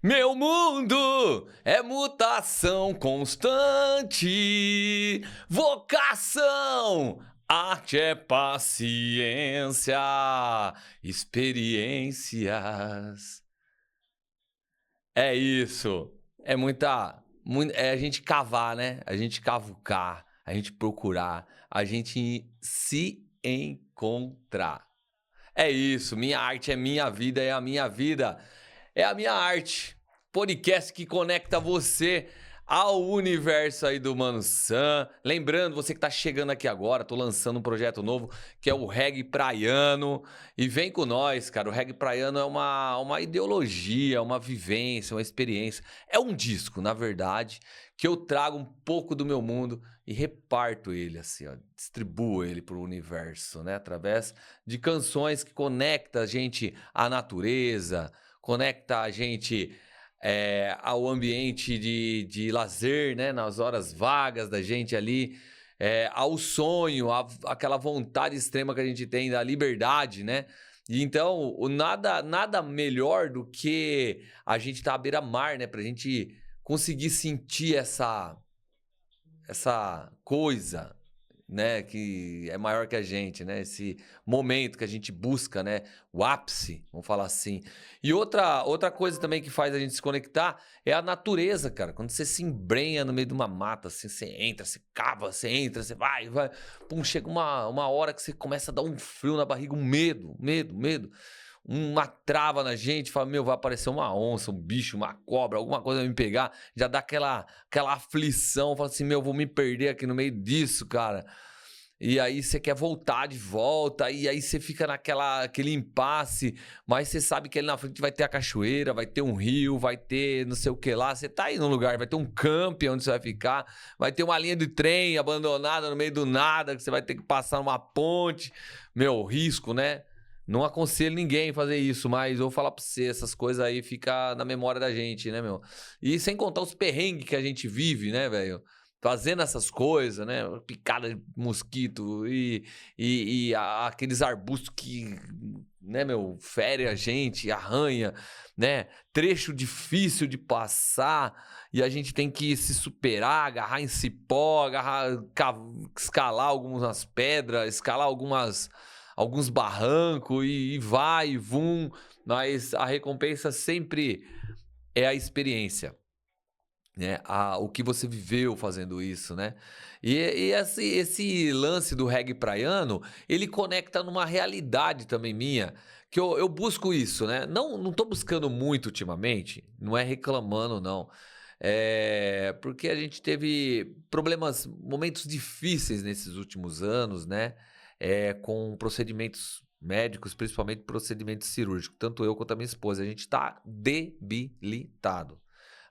Meu mundo é mutação constante, vocação, arte é paciência, experiências. É isso. É a gente cavar, né? A gente cavucar, a gente procurar, a gente se encontrar. É isso, minha arte é minha vida, é a minha vida, é a minha arte. Podcast que conecta você ao universo aí do Mano Sam. Lembrando, você que tá chegando aqui agora, tô lançando um projeto novo que é o Reggae Praiano. E vem com nós, cara. O Reggae Praiano é uma ideologia, uma vivência, uma experiência. É um disco, na verdade, que eu trago um pouco do meu mundo e reparto ele, assim, ó, distribuo ele pro universo, né? Através de canções que conecta a gente à natureza, conecta a gente ao ambiente de lazer, né? Nas horas vagas da gente ali, ao sonho, aquela vontade extrema que a gente tem da liberdade, né? E então, nada melhor do que a gente estar à beira-mar, né? Pra gente conseguir sentir essa coisa, né, que é maior que a gente, né, esse momento que a gente busca, né, o ápice, vamos falar assim. E outra coisa também que faz a gente se conectar é a natureza, cara. Quando você se embrenha no meio de uma mata, assim, você entra, você cava, você entra, você vai, pum, chega uma hora que você começa a dar um frio na barriga, um medo, uma trava na gente, fala, meu, vai aparecer uma onça, um bicho, uma cobra, alguma coisa vai me pegar, já dá aquela aflição, fala assim, meu, vou me perder aqui no meio disso, cara. E aí você quer voltar de volta, e aí você fica aquele impasse, mas você sabe que ali na frente vai ter a cachoeira, vai ter um rio, vai ter não sei o que lá, você tá aí num lugar, vai ter um camp onde você vai ficar, vai ter uma linha de trem abandonada no meio do nada, que você vai ter que passar numa ponte, meu, risco, né? Não aconselho ninguém a fazer isso, mas eu vou falar pra você, essas coisas aí ficam na memória da gente, né, meu? E sem contar os perrengues que a gente vive, né, velho? Fazendo essas coisas, né? Picada de mosquito aqueles arbustos que, né, meu, fere a gente, arranha, né? Trecho difícil de passar e a gente tem que se superar, agarrar em cipó, escalar algumas pedras, escalar alguns barrancos e vai, e vum, mas a recompensa sempre é a experiência, né? O que você viveu fazendo isso, né? E esse lance do reggae praiano, ele conecta numa realidade também minha, que eu busco isso, né? Não tô buscando muito ultimamente, não é reclamando, não. Porque a gente teve problemas, momentos difíceis nesses últimos anos, né? Com procedimentos médicos, principalmente procedimentos cirúrgicos. Tanto eu quanto a minha esposa, a gente tá debilitado.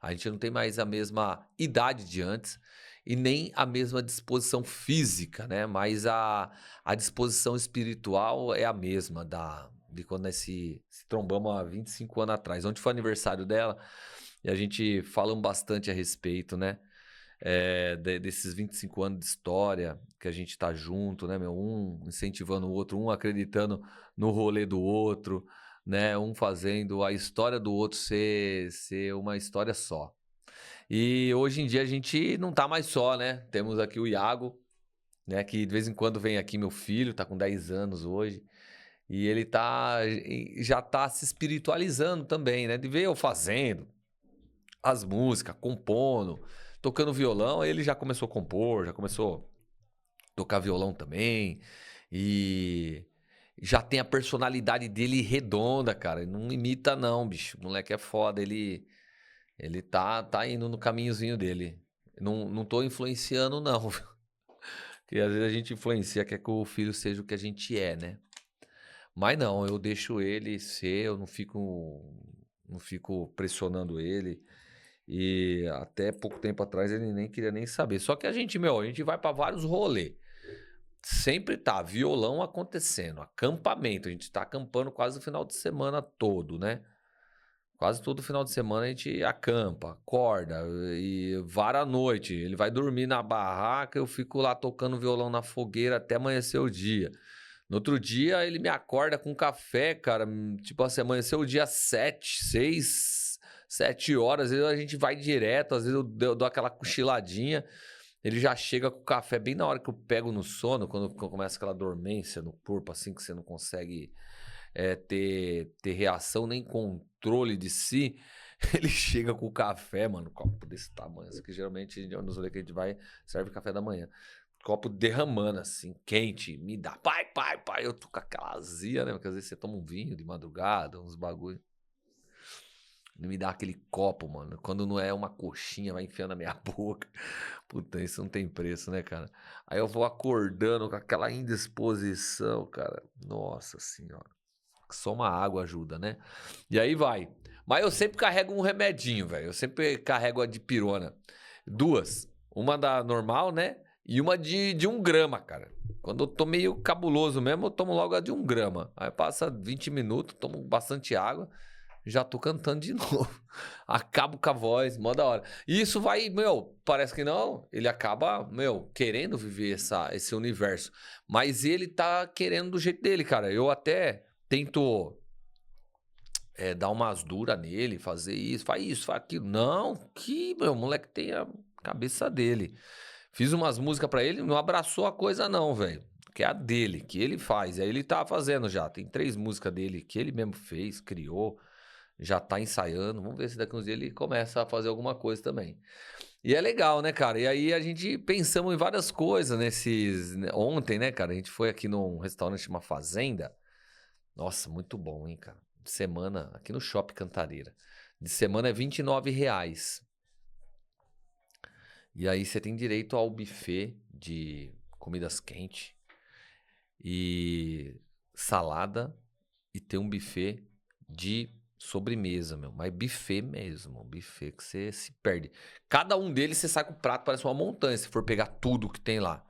A gente não tem mais a mesma idade de antes e nem a mesma disposição física, né? Mas a disposição espiritual é a mesma de quando nós se trombamos há 25 anos atrás. Ontem foi aniversário dela e a gente falamos bastante a respeito, né? Desses 25 anos de história que a gente tá junto, né, meu? Um incentivando o outro, um acreditando no rolê do outro, né? Um fazendo a história do outro ser uma história só. E hoje em dia a gente não tá mais só, né? Temos aqui o Iago, né? Que de vez em quando vem aqui meu filho, tá com 10 anos hoje. E ele já tá se espiritualizando também, né? De ver eu fazendo as músicas, compondo, tocando violão. Ele já começou a compor, já começou a tocar violão também. E já tem a personalidade dele redonda, cara. Ele não imita, não, bicho. O moleque é foda. Ele tá indo no caminhozinho dele. Não tô influenciando, não. Porque às vezes a gente influencia, quer que o filho seja o que a gente é, né? Mas não, eu deixo ele ser, eu não fico pressionando ele. E até pouco tempo atrás ele nem queria nem saber. Só que a gente vai pra vários rolês. Sempre tá violão acontecendo, acampamento. A gente tá acampando quase o final de semana todo, né? Quase todo final de semana a gente acampa, acorda e vara a noite. Ele vai dormir na barraca, eu fico lá tocando violão na fogueira até amanhecer o dia. No outro dia ele me acorda com café, cara. Tipo assim, amanheceu o dia 7, 6, 7 horas, às vezes a gente vai direto, às vezes eu dou aquela cochiladinha, ele já chega com o café bem na hora que eu pego no sono, quando começa aquela dormência no corpo, assim, que você não consegue ter reação nem controle de si, ele chega com o café, mano, copo desse tamanho, assim, que geralmente nos rolês que a gente vai, serve café da manhã. Copo derramando, assim, quente, me dá, pai, eu tô com aquela azia, né, porque às vezes você toma um vinho de madrugada, uns bagulho. Ele me dá aquele copo, mano, quando não é uma coxinha, vai enfiando na minha boca. Puta, isso não tem preço, né, cara? Aí eu vou acordando com aquela indisposição, cara. Nossa senhora. Só uma água ajuda, né? E aí vai. Mas eu sempre carrego um remedinho, velho. Eu sempre carrego a dipirona. 2. Uma da normal, né? E uma de 1 grama, cara. Quando eu tô meio cabuloso mesmo, eu tomo logo a de 1 grama. Aí passa 20 minutos, tomo bastante água, já tô cantando de novo. Acabo com a voz, mó da hora. E isso vai, meu, parece que não, ele acaba, meu, querendo viver esse universo. Mas ele tá querendo do jeito dele, cara. Eu até tento dar umas duras nele, fazer isso, faz aquilo. Não, que, meu, o moleque tem a cabeça dele. Fiz umas músicas pra ele, não abraçou a coisa não, velho. Que é a dele, que ele faz. Aí ele tá fazendo já. Tem 3 músicas dele que ele mesmo fez, criou, já tá ensaiando. Vamos ver se daqui uns dias ele começa a fazer alguma coisa também. E é legal, né, cara? E aí a gente pensamos em várias coisas ontem, né, cara? A gente foi aqui num restaurante, uma fazenda. Nossa, muito bom, hein, cara? De semana, aqui no Shopping Cantareira. De semana é R$ 29. E aí você tem direito ao buffet de comidas quentes e salada, e tem um buffet de sobremesa, meu. Mas buffet mesmo, buffet que você se perde. Cada um deles você sai com o prato, parece uma montanha, se for pegar tudo que tem lá.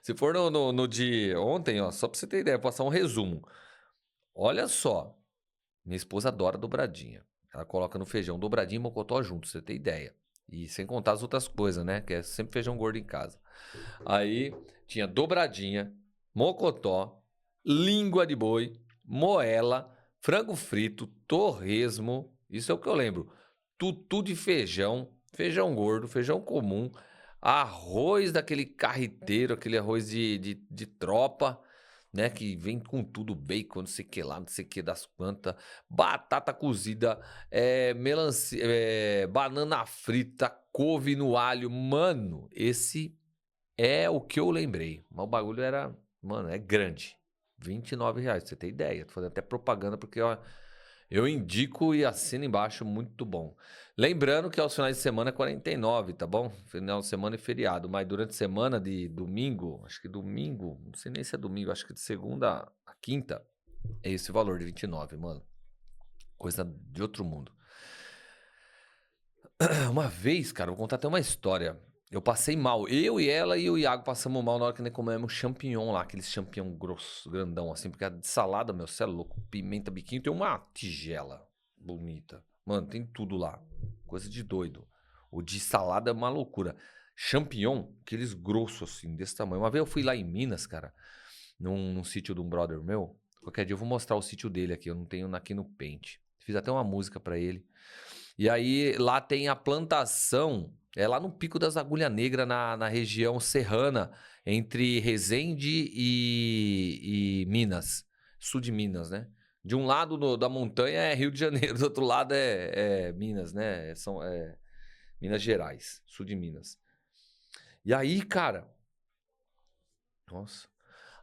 Se for no de ontem, ó, só pra você ter ideia, passar um resumo. Olha só, minha esposa adora dobradinha. Ela coloca no feijão dobradinha e mocotó junto, você tem ideia. E sem contar as outras coisas, né? Que é sempre feijão gordo em casa. Aí tinha dobradinha, mocotó, língua de boi, moela, frango frito, torresmo. Isso é o que eu lembro. Tutu de feijão, feijão gordo, feijão comum, arroz daquele carreteiro, aquele arroz de tropa, né? Que vem com tudo, bacon, não sei o que lá, não sei o que das quantas, batata cozida, melancia, banana frita, couve no alho. Mano, esse é o que eu lembrei. Mas o bagulho era, mano, é grande. R$ 29, pra você ter ideia. Tô fazendo até propaganda porque ó, eu indico e assino embaixo, muito bom. Lembrando que aos finais de semana é 49, tá bom? Final de semana e feriado, mas durante a semana de domingo, acho que domingo, não sei nem se é domingo, acho que de segunda a quinta, é esse valor de 29, mano. Coisa de outro mundo. Uma vez, cara, vou contar até uma história. Eu passei mal. Eu e ela e o Iago passamos mal na hora que nós comemos champignon lá, aqueles champignon grosso, grandão assim, porque a de salada, meu, cê é louco, pimenta biquinho, tem uma tigela bonita. Mano, tem tudo lá. Coisa de doido. O de salada é uma loucura. Champignon, aqueles grossos assim, desse tamanho. Uma vez eu fui lá em Minas, cara, num sítio de um brother meu. Qualquer dia eu vou mostrar o sítio dele aqui, eu não tenho aqui no Paint. Fiz até uma música pra ele. E aí lá tem a plantação, é lá no Pico das Agulhas Negras, na região serrana, entre Resende e Minas, sul de Minas, né? De um lado da montanha é Rio de Janeiro, do outro lado é Minas, né? É Minas Gerais, sul de Minas. E aí, cara, nossa.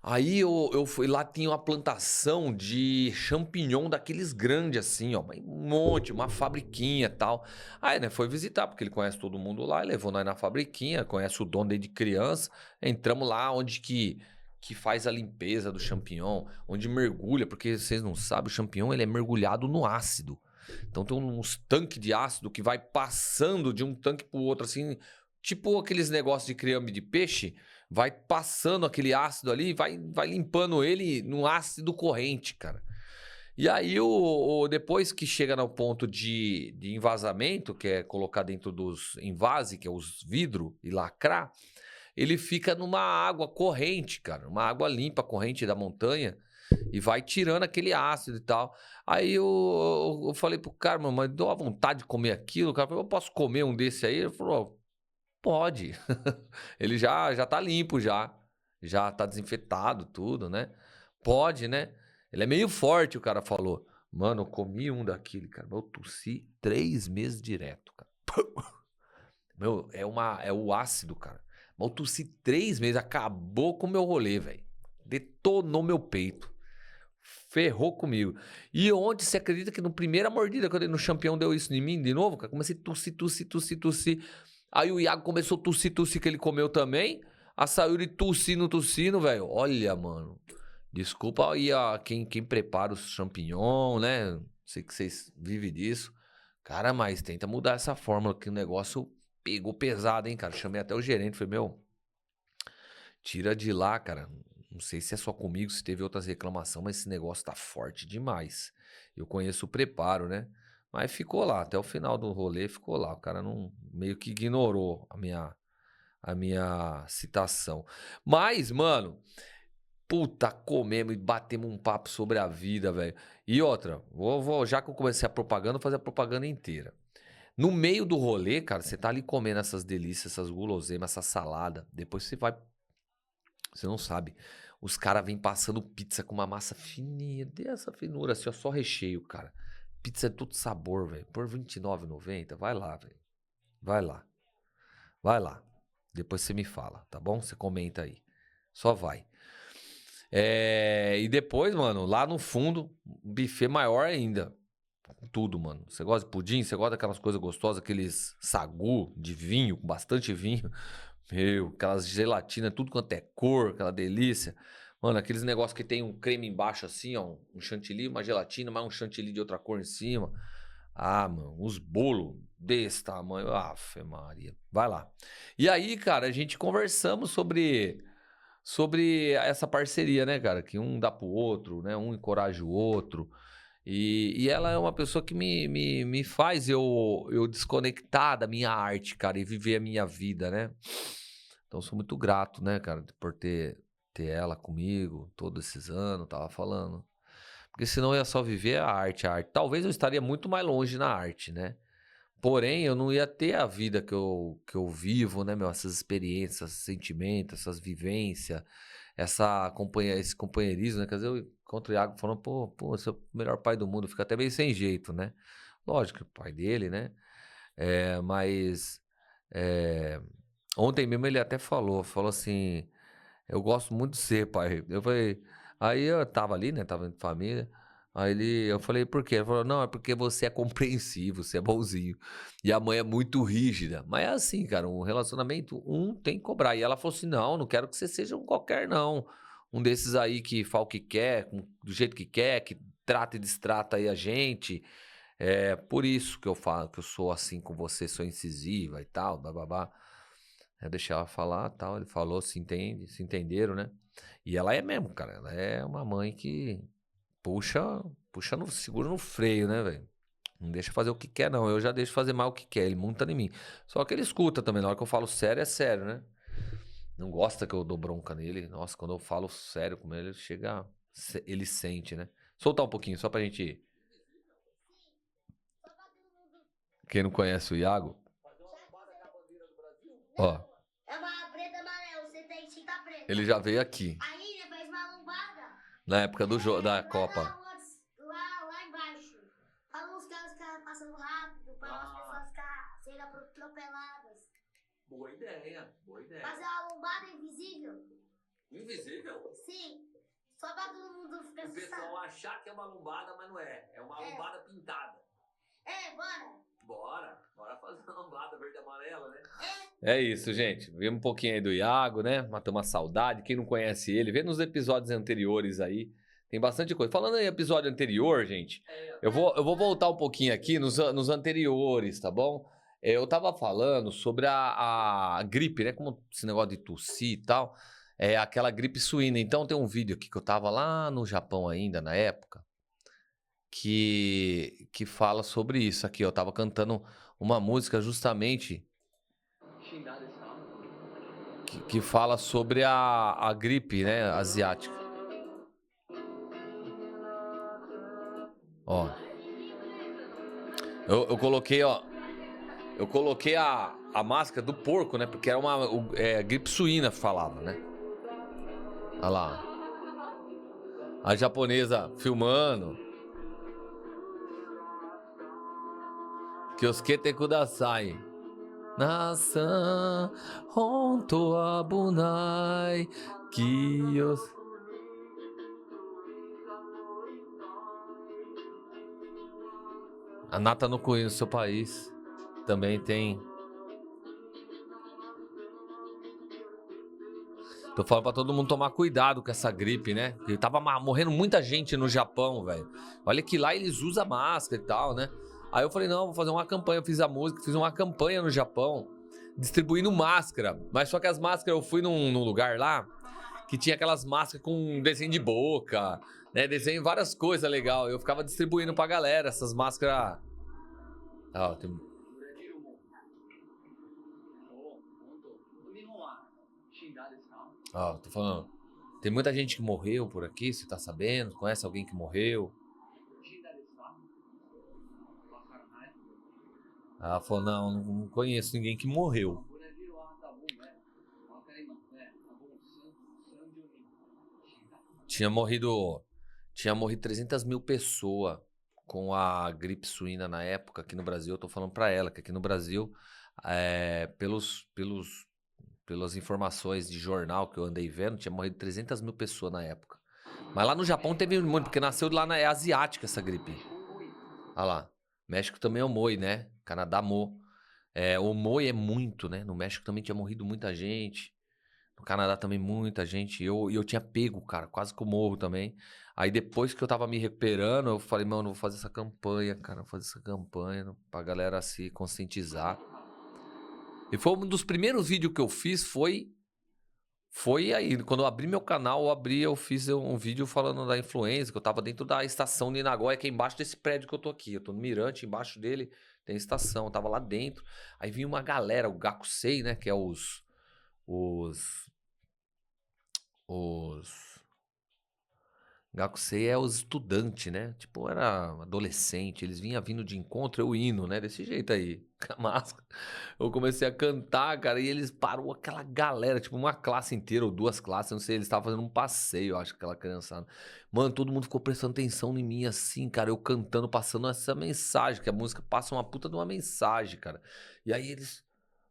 Aí eu fui lá, tinha uma plantação de champignon daqueles grandes assim, ó, um monte, uma fabriquinha e tal. Aí, né, foi visitar, porque ele conhece todo mundo lá, e levou nós na fabriquinha, conhece o dono desde criança. Entramos lá onde que faz a limpeza do champignon, onde mergulha, porque vocês não sabem, o champignon ele é mergulhado no ácido. Então tem uns tanques de ácido que vai passando de um tanque pro outro assim, tipo aqueles negócios de criame de peixe, vai passando aquele ácido ali, vai limpando ele no ácido corrente, cara. E aí, depois que chega no ponto de envasamento, que é colocar dentro dos envase, que é os vidros, e lacrar, ele fica numa água corrente, cara. Uma água limpa, corrente da montanha. e vai tirando aquele ácido e tal. Aí eu falei pro cara, mano, mas deu uma vontade de comer aquilo. O cara falou, eu posso comer um desse aí? Ele falou, pode. Ele já tá limpo já. Já tá desinfetado tudo, né? Pode, né? Ele é meio forte, o cara falou. Mano, eu comi um daquele, cara. Eu tossi 3 meses direto, cara. Meu, é o ácido, cara. Mas eu tossi 3 meses, acabou com o meu rolê, velho. Detonou meu peito. Ferrou comigo. E ontem, você acredita que no primeira mordida que eu dei no campeão deu isso em mim de novo, cara? Comecei a tossir, tossir, tossir, tossir. Aí o Iago começou a tossir, tossir, que ele comeu também. A Sayuri tossindo, tossindo, velho. Olha, mano. Desculpa aí a quem prepara os champignon, né? Sei que vocês vivem disso. Cara, mas tenta mudar essa fórmula, que o negócio pegou pesado, hein, cara? Chamei até o gerente, falei, meu, tira de lá, cara. Não sei se é só comigo, se teve outras reclamações, mas esse negócio tá forte demais. Eu conheço o preparo, né? Mas ficou lá, até o final do rolê ficou lá. O cara não meio que ignorou a minha citação. Mas, mano, puta, comemos e batemos um papo sobre a vida, velho. E outra, já que eu comecei a propaganda, vou fazer a propaganda inteira. No meio do rolê, cara, você tá ali comendo essas delícias, essas guloseimas, essa salada. Depois você vai. Você não sabe. Os caras vêm passando pizza com uma massa fininha, dessa finura, assim, ó, só recheio, cara. Pizza é tudo sabor, velho. Por R$29,90, vai lá, velho. Vai lá. Vai lá. Depois você me fala, tá bom? Você comenta aí. Só vai. E depois, mano, lá no fundo, um buffet maior ainda. Tudo, mano. Você gosta de pudim? Você gosta daquelas coisas gostosas, aqueles sagu de vinho, com bastante vinho? Meu, aquelas gelatina, tudo quanto é cor, aquela delícia. Mano, aqueles negócios que tem um creme embaixo assim, ó, um chantilly, uma gelatina, mais um chantilly de outra cor em cima. Ah, mano, os bolos desse tamanho. Afe Maria. Vai lá. E aí, cara, a gente conversamos sobre essa parceria, né, cara? Que um dá pro outro, né? Um encoraja o outro. E ela é uma pessoa que me faz eu desconectar da minha arte, cara, e viver a minha vida, né? Então, sou muito grato, né, cara, por ter ela comigo todos esses anos, tava falando. Porque senão eu ia só viver a arte, a arte. Talvez eu estaria muito mais longe na arte, né? Porém, eu não ia ter a vida que eu vivo, né, meu? Essas experiências, esses sentimentos, essas vivências, esse companheirismo, né? Quer dizer, eu encontro o Iago falando, pô, você é o melhor pai do mundo. Fica até meio sem jeito, né? Lógico, que o pai dele, né? Mas é, ontem mesmo ele até falou assim, eu gosto muito de você, pai. Eu falei, aí eu tava ali, né? Tava em família. Eu falei, por quê? Ele falou, não, é porque você é compreensivo, você é bonzinho. E a mãe é muito rígida. Mas é assim, cara, um relacionamento, um tem que cobrar. E ela falou assim, não quero que você seja um qualquer, não. Um desses aí que fala o que quer, do jeito que quer, que trata e destrata aí a gente. É por isso que eu falo que eu sou assim com você, sou incisiva e tal, bababá. Eu deixei ela falar, tal, ele falou, se entenderam, né? E ela é mesmo, cara, ela é uma mãe que puxa, segura no freio, né, velho? Não deixa fazer o que quer, não. Eu já deixo fazer mais o que quer, ele monta em mim. Só que ele escuta também, na hora que eu falo sério, é sério, né? Não gosta que eu dou bronca nele. Nossa, quando eu falo sério com ele, ele sente, né? Soltar um pouquinho, só pra gente. Quem não conhece o Iago, ó, É uma preta amarela, você tem tinta preta. ele já veio aqui, Aí ele fez uma lombada. na época da Lá Copa. na rua, lá embaixo. Para os carros ficarem passando rápido, para as pessoas serem atropeladas. Boa ideia, boa ideia. Fazer uma lombada invisível. Invisível? Sim. Só para todo mundo ficar O pessoal achar que é uma lombada, mas não é. É uma lombada pintada. Bora. Bora fazer uma lombada verde e amarela, né? É isso, gente. Vemos um pouquinho aí do Iago, né? Matamos uma saudade. Quem não conhece ele, vê nos episódios anteriores aí. Tem bastante coisa. Falando em episódio anterior, gente, eu vou voltar um pouquinho aqui nos anteriores, tá bom? Eu tava falando sobre a gripe, né? Como esse negócio de tossir e tal. É aquela gripe suína. Então tem um vídeo aqui que eu tava lá no Japão ainda, na época, que fala sobre isso aqui. Eu tava cantando uma música justamente que fala sobre a gripe, né, asiática. Ó. Eu coloquei, ó. Eu coloquei a máscara do porco, né? Porque era uma gripe suína, falava, né? Olha lá. A japonesa filmando. Kyosuke kudasai. Nasan honto wa bunai. Kiyos... A nata no coelho no seu país também tem. Tô falando pra todo mundo tomar cuidado com essa gripe, né? Porque tava morrendo muita gente no Japão, velho. Olha que lá eles usam máscara e tal, né? Aí eu falei, não, vou fazer uma campanha. Eu fiz a música, fiz uma campanha no Japão, distribuindo máscara. Mas só que as máscaras, eu fui num lugar lá que tinha aquelas máscaras com desenho de boca, né? Desenho várias coisas legais. Eu ficava distribuindo pra galera essas máscaras. Ah, tem... Ó, tô falando. Tem muita gente que morreu por aqui, você tá sabendo? Conhece alguém que morreu? Ela falou, não conheço ninguém que morreu. Tinha morrido 300 mil pessoas com a gripe suína na época aqui no Brasil. Eu tô falando pra ela que aqui no Brasil, pelas informações de jornal que eu andei vendo, tinha morrido 300 mil pessoas na época. Mas lá no Japão teve muito, porque nasceu lá é asiática essa gripe. Olha lá. México também é o Moi, né? Canadá, Mo. O Moi é muito, né? No México também tinha morrido muita gente. No Canadá também muita gente. E eu tinha pego, cara, quase que eu morro também. Aí depois que eu tava me recuperando, eu falei, mano, eu vou fazer essa campanha, cara. Vou fazer essa campanha pra galera se conscientizar. E foi um dos primeiros vídeos que eu fiz, foi aí. Quando eu abri meu canal, eu fiz um vídeo falando da influenza, que eu tava dentro da estação de Nagoya, que é embaixo desse prédio que eu tô aqui. Eu tô no Mirante, embaixo dele tem estação. Eu tava lá dentro. Aí vinha uma galera, o Gakusei, né? Que é os Gakusei é os estudantes, né? Tipo, era adolescente, eles vinham vindo de encontro, eu indo, né? Desse jeito aí, com a máscara. Eu comecei a cantar, cara, e eles parou aquela galera, tipo, uma classe inteira ou duas classes, eu não sei, eles estavam fazendo um passeio, eu acho, aquela criançada. Mano, todo mundo ficou prestando atenção em mim, assim, cara, eu cantando, passando essa mensagem, que a música passa uma puta de uma mensagem, cara. E aí eles,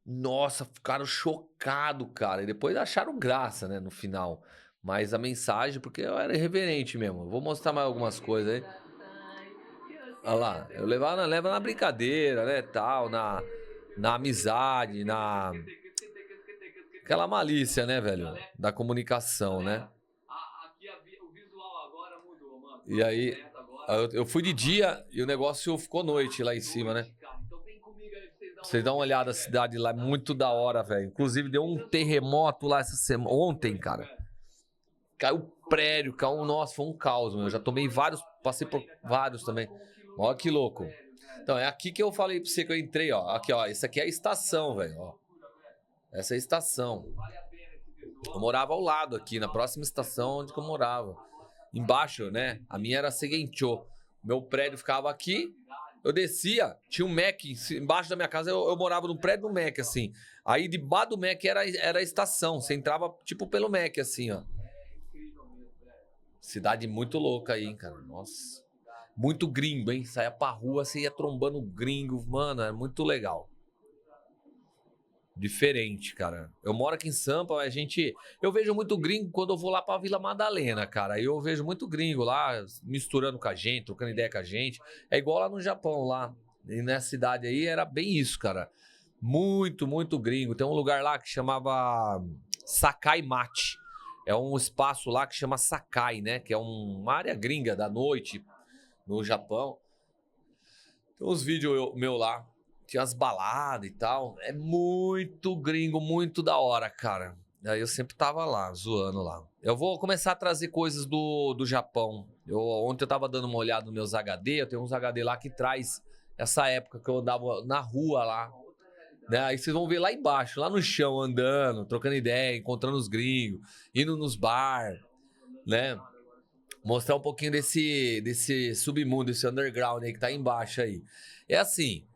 nossa, ficaram chocados, cara, e depois acharam graça, né, no final. Mas a mensagem, porque eu era irreverente mesmo. Eu vou mostrar mais algumas coisas aí. Olha lá, eu levo na brincadeira, né, tal, na amizade, aquela malícia, né, velho, da comunicação, né? E aí, eu fui de dia e o negócio ficou noite lá em cima, né? Vocês dão uma olhada, a cidade lá é muito da hora, velho. Inclusive deu um terremoto lá essa semana, ontem, cara. Caiu prédio, nossa, foi um caos, meu. Eu já tomei vários, passei por vários também. Olha que louco. Então, é aqui que eu falei pra você que eu entrei, ó. Aqui, ó. Isso aqui é a estação, velho, ó. Essa é a estação. Eu morava ao lado aqui, na próxima estação onde que eu morava. Embaixo, né? A minha era Segencho. Meu prédio ficava aqui. Eu descia, tinha um Mac embaixo da minha casa. Eu morava no prédio do Mac, assim. Aí debaixo do Mac era a estação. Você entrava tipo pelo Mac, assim, ó. Cidade muito louca aí, hein, cara. Nossa. Muito gringo, hein? Saia pra rua, você ia trombando gringo. Mano, é muito legal. Diferente, cara. Eu moro aqui em Sampa, eu vejo muito gringo quando eu vou lá pra Vila Madalena, cara. Eu vejo muito gringo lá, misturando com a gente, trocando ideia com a gente. É igual lá no Japão, lá. E nessa cidade aí era bem isso, cara. Muito, muito gringo. Tem um lugar lá que chamava Sakai Mate. É um espaço lá que chama Sakai, né? Que é uma área gringa da noite no Japão. Tem uns vídeos meu lá. Tinha as baladas e tal. É muito gringo, muito da hora, cara. Aí eu sempre tava lá, zoando lá. Eu vou começar a trazer coisas do Japão. Ontem eu tava dando uma olhada nos meus HD. Eu tenho uns HD lá que traz essa época que eu andava na rua lá. Né? Aí vocês vão ver lá embaixo, lá no chão, andando, trocando ideia, encontrando os gringos, indo nos bar, né? Mostrar um pouquinho desse submundo, esse underground aí que tá embaixo aí. É assim,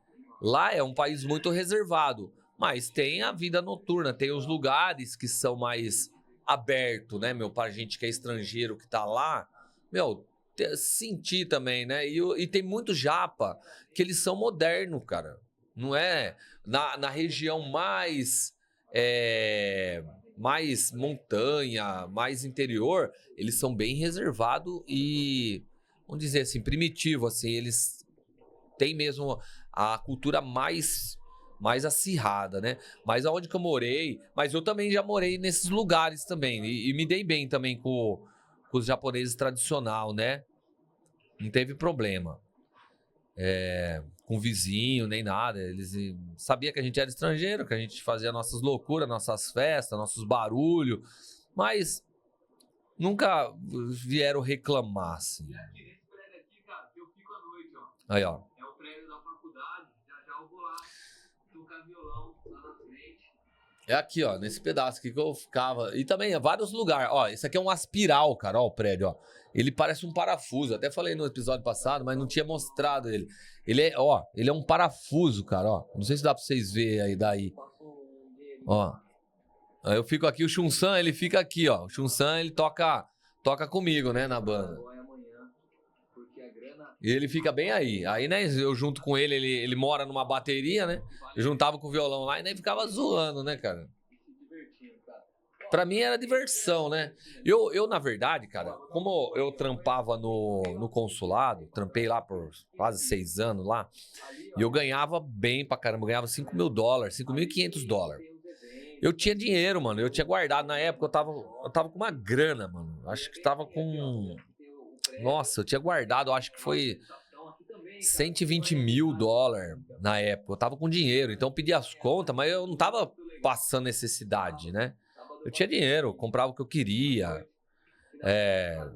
lá é um país muito reservado, mas tem a vida noturna, tem os lugares que são mais abertos, né, meu, pra gente que é estrangeiro que tá lá, meu, sentir também, né? E tem muito japa que eles são modernos, cara. Não é? Na região mais montanha, mais interior, eles são bem reservados e, vamos dizer assim, primitivo, assim, eles têm mesmo a cultura mais acirrada, né? Mas aonde que eu morei, mas eu também já morei nesses lugares também e me dei bem também com os japoneses tradicional, né? Não teve problema. Com vizinho, nem nada. Eles sabiam que a gente era estrangeiro, que a gente fazia nossas loucuras, nossas festas, nossos barulhos, mas nunca vieram reclamar, assim. Esse prédio aqui, cara, eu fico à noite, ó. Aí, ó. É o prédio da faculdade, já eu vou lá tocar violão lá na frente. É aqui, ó, nesse pedaço aqui que eu ficava. E também é vários lugares. Ó, esse aqui é um aspiral, cara, ó, o prédio, ó. Ele parece um parafuso. Até falei no episódio passado, mas não tinha mostrado ele. Ele é um parafuso, cara, ó. Não sei se dá pra vocês verem aí daí. Ó. Aí eu fico aqui, o Chunsan, ele fica aqui, ó. O Chunsan, ele toca comigo, né, na banda. E ele fica bem aí. Aí, né, eu junto com ele mora numa bateria, né? Eu juntava com o violão lá e nem ficava zoando, né, cara? Pra mim era diversão, né? Eu, na verdade, cara, como eu trampava no consulado, trampei lá por quase 6 anos lá, e eu ganhava bem pra caramba, eu ganhava $5.000, $5.500. Eu tinha dinheiro, mano, eu tinha guardado. Na época eu tava com uma grana, mano. Acho que tava com... Nossa, eu tinha guardado, acho que foi $120.000 na época. Eu tava com dinheiro, então eu pedi as contas, mas eu não tava passando necessidade, né? Eu tinha dinheiro, eu comprava o que eu queria,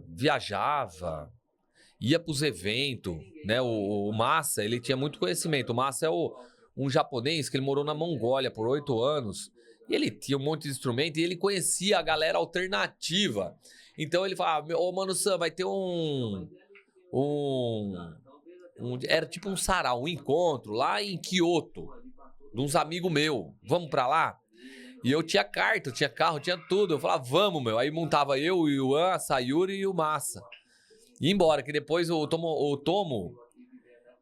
viajava, ia pros eventos, né? O Massa, ele tinha muito conhecimento. O Massa é um japonês que ele morou na Mongólia por 8 anos. E ele tinha um monte de instrumento e ele conhecia a galera alternativa. Então ele falava, ô Mano Sam, vai ter era tipo um sarau, um encontro lá em Kyoto, de uns amigos meus. Vamos pra lá? E eu tinha carta, eu tinha carro, eu tinha tudo. Eu falava, vamos, meu. Aí montava eu, o Yuan, a Sayuri e o Massa. E embora, que depois o Tomo,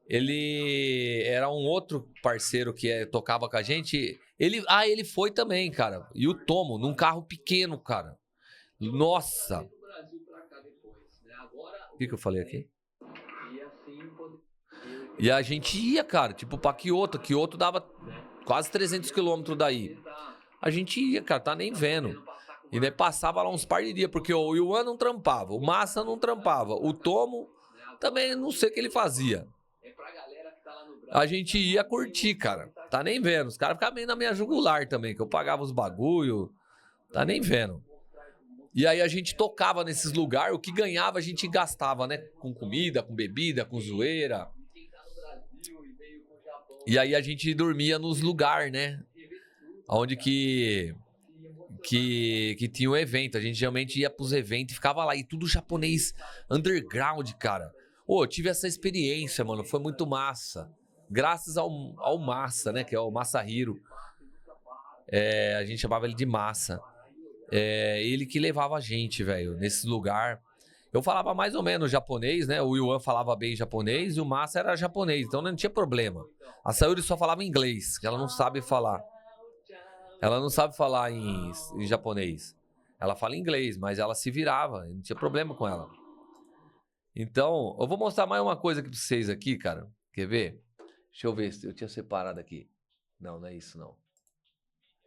ele era um outro parceiro que tocava com a gente. Ele foi também, cara. E o Tomo, num carro pequeno, cara. Nossa. O que eu falei aqui? E a gente ia, cara, tipo pra Kyoto. Kyoto dava quase 300 quilômetros daí. A gente ia, cara, tá nem vendo. E daí passava lá uns par de dias, porque o Yuan não trampava, o Massa não trampava, o Tomo também não sei o que ele fazia. A gente ia curtir, cara. Tá nem vendo. Os caras ficavam meio na minha jugular também, que eu pagava os bagulho. Tá nem vendo. E aí a gente tocava nesses lugares, o que ganhava a gente gastava, né? Com comida, com bebida, com zoeira. E aí a gente dormia nos lugares, né? Onde que tinha um evento. A gente geralmente ia pros eventos e ficava lá. E tudo japonês underground, cara. Ô, eu tive essa experiência, mano. Foi muito massa. Graças ao Massa, né? Que é o Masahiro. A gente chamava ele de Massa. Ele que levava a gente, velho, nesse lugar. Eu falava mais ou menos japonês, né? O Yuan falava bem japonês e o Massa era japonês, então não tinha problema. A Sayuri só falava inglês, que ela não sabe falar. Ela não sabe falar em japonês. Ela fala inglês, mas ela se virava, não tinha problema com ela. Então, eu vou mostrar mais uma coisa aqui pra vocês aqui, cara. Quer ver? Deixa eu ver se eu tinha separado aqui. Não, não é isso, não.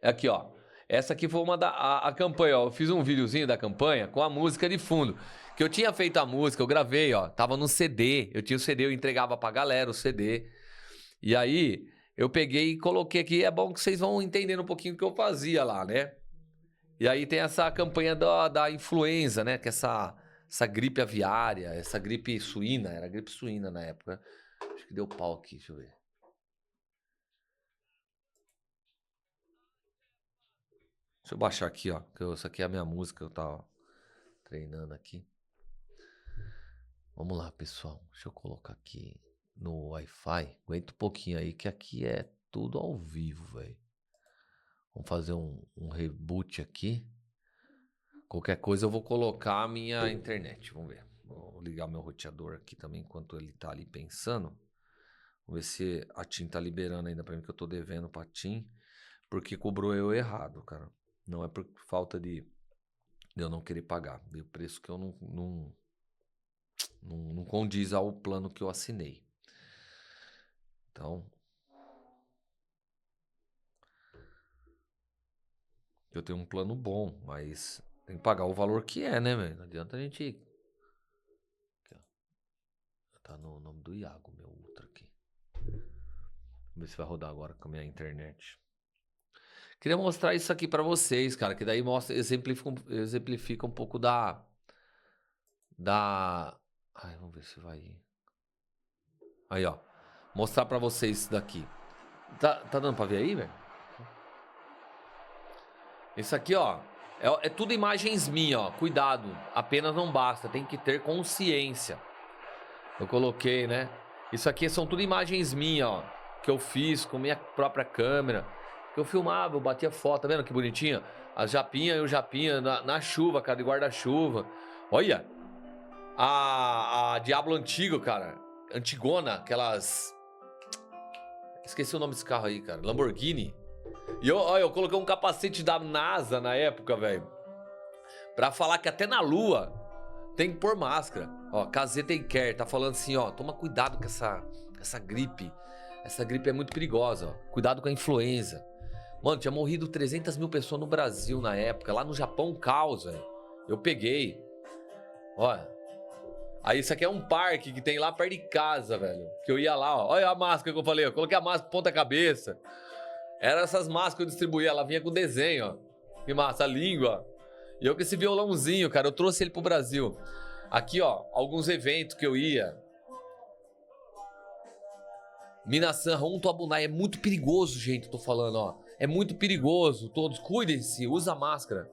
É aqui, ó. Essa aqui foi uma a campanha, ó. Eu fiz um videozinho da campanha com a música de fundo. Que eu tinha feito a música, eu gravei, ó. Tava no CD. Eu tinha o CD, eu entregava pra galera o CD. E aí, eu peguei e coloquei aqui. É bom que vocês vão entendendo um pouquinho o que eu fazia lá, né? E aí tem essa campanha da influenza, né? Que é essa gripe aviária, essa gripe suína. Era gripe suína na época. Acho que deu pau aqui, deixa eu ver. Deixa eu baixar aqui, ó. Que isso aqui é a minha música, eu tava treinando aqui. Vamos lá, pessoal. Deixa eu colocar aqui no Wi-Fi. Aguenta um pouquinho aí, que aqui é tudo ao vivo, velho. Vamos fazer um reboot aqui. Qualquer coisa eu vou colocar a minha internet. Vamos ver. Vou ligar meu roteador aqui também enquanto ele tá ali pensando. Vamos ver se a TIM tá liberando ainda pra mim, que eu tô devendo pra TIM. Porque cobrou eu errado, cara. Não é por falta de eu não querer pagar. Deu preço que eu não condiz ao plano que eu assinei. Então, eu tenho um plano bom, mas tem que pagar o valor que é, né, velho? Não adianta a gente... Aqui, ó. Tá no nome do Iago, meu Ultra aqui. Vamos ver se vai rodar agora com a minha internet. Queria mostrar isso aqui pra vocês, cara, que daí mostra, exemplifica um pouco da... Ai, vamos ver se vai ir. Aí, ó. Mostrar pra vocês isso daqui. Tá dando pra ver aí, velho? Isso aqui, ó, é tudo imagens minhas, ó. Cuidado, apenas não basta, tem que ter consciência. Eu coloquei, né? Isso aqui são tudo imagens minhas, ó, que eu fiz com minha própria câmera. Que eu filmava, eu batia foto, tá vendo que bonitinha? As japinhas e o japinha na chuva, cara, de guarda-chuva. Olha, a Diablo antigo, cara, antigona, aquelas... Esqueci o nome desse carro aí, cara, Lamborghini. E eu coloquei um capacete da NASA na época, velho. Pra falar que até na lua tem que pôr máscara. Ó, KZ Take Care tá falando assim, ó. Toma cuidado com essa gripe. Essa gripe é muito perigosa, ó. Cuidado com a influenza. Mano, tinha morrido 300 mil pessoas no Brasil na época. Lá no Japão, caos, velho. Eu peguei. Ó. Aí isso aqui é um parque que tem lá perto de casa, velho. Que eu ia lá, ó. Olha a máscara que eu falei, ó. Coloquei a máscara ponta cabeça. Era essas máscaras que eu distribuía, ela vinha com desenho, ó. Que massa, a língua. E eu com esse violãozinho, cara, eu trouxe ele pro Brasil. Aqui, ó, alguns eventos que eu ia. Minasan, Honto Abunai, é muito perigoso, gente, tô falando, ó. É muito perigoso, todos, cuidem-se, usa máscara.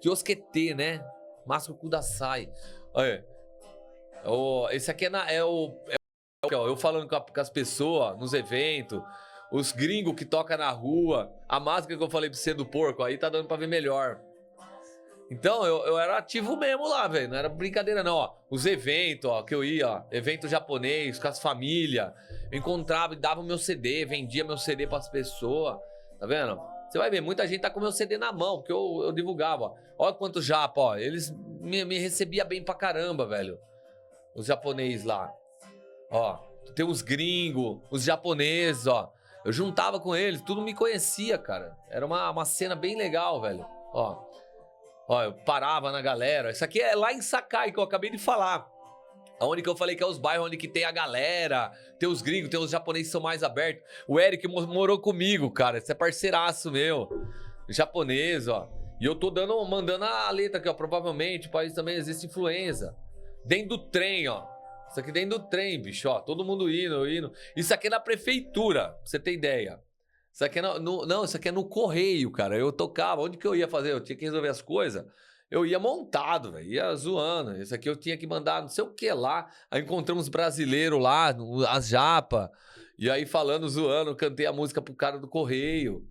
Kiosquete, né? Máscara Kudasai. Olha, esse aqui ó, eu falando com as pessoas nos eventos. Os gringos que tocam na rua. A máscara que eu falei pra você do porco, aí tá dando pra ver melhor. Então, eu era ativo mesmo lá, velho. Não era brincadeira, não, ó. Os eventos, ó, que eu ia, ó. Evento japonês, com as famílias. Eu encontrava e dava o meu CD, vendia meu CD pras pessoas. Tá vendo? Você vai ver, muita gente tá com meu CD na mão, porque eu divulgava, ó. Olha quanto japa, ó. Eles me recebiam bem pra caramba, velho. Os japoneses lá. Ó, tem os gringos, os japoneses, ó. Eu juntava com eles, tudo me conhecia, cara. Era uma cena bem legal, velho. Ó, eu parava na galera. Isso aqui é lá em Sakai, que eu acabei de falar. Onde que eu falei que é os bairros onde que tem a galera. Tem os gringos, tem os japoneses que são mais abertos. O Eric morou comigo, cara. Esse é parceiraço meu. Japonês, ó. E eu tô mandando a letra aqui, ó. Provavelmente o país também existe influenza. Dentro do trem, ó. Isso aqui dentro do trem, bicho, ó. Todo mundo indo. Isso aqui é na prefeitura, pra você ter ideia. Isso aqui é não, isso aqui é no correio, cara. Eu tocava, onde que eu ia fazer? Eu tinha que resolver as coisas. Eu ia montado, velho. Ia zoando. Isso aqui eu tinha que mandar não sei o que lá. Aí encontramos brasileiros lá, as japa. E aí falando, zoando, cantei a música pro cara do correio.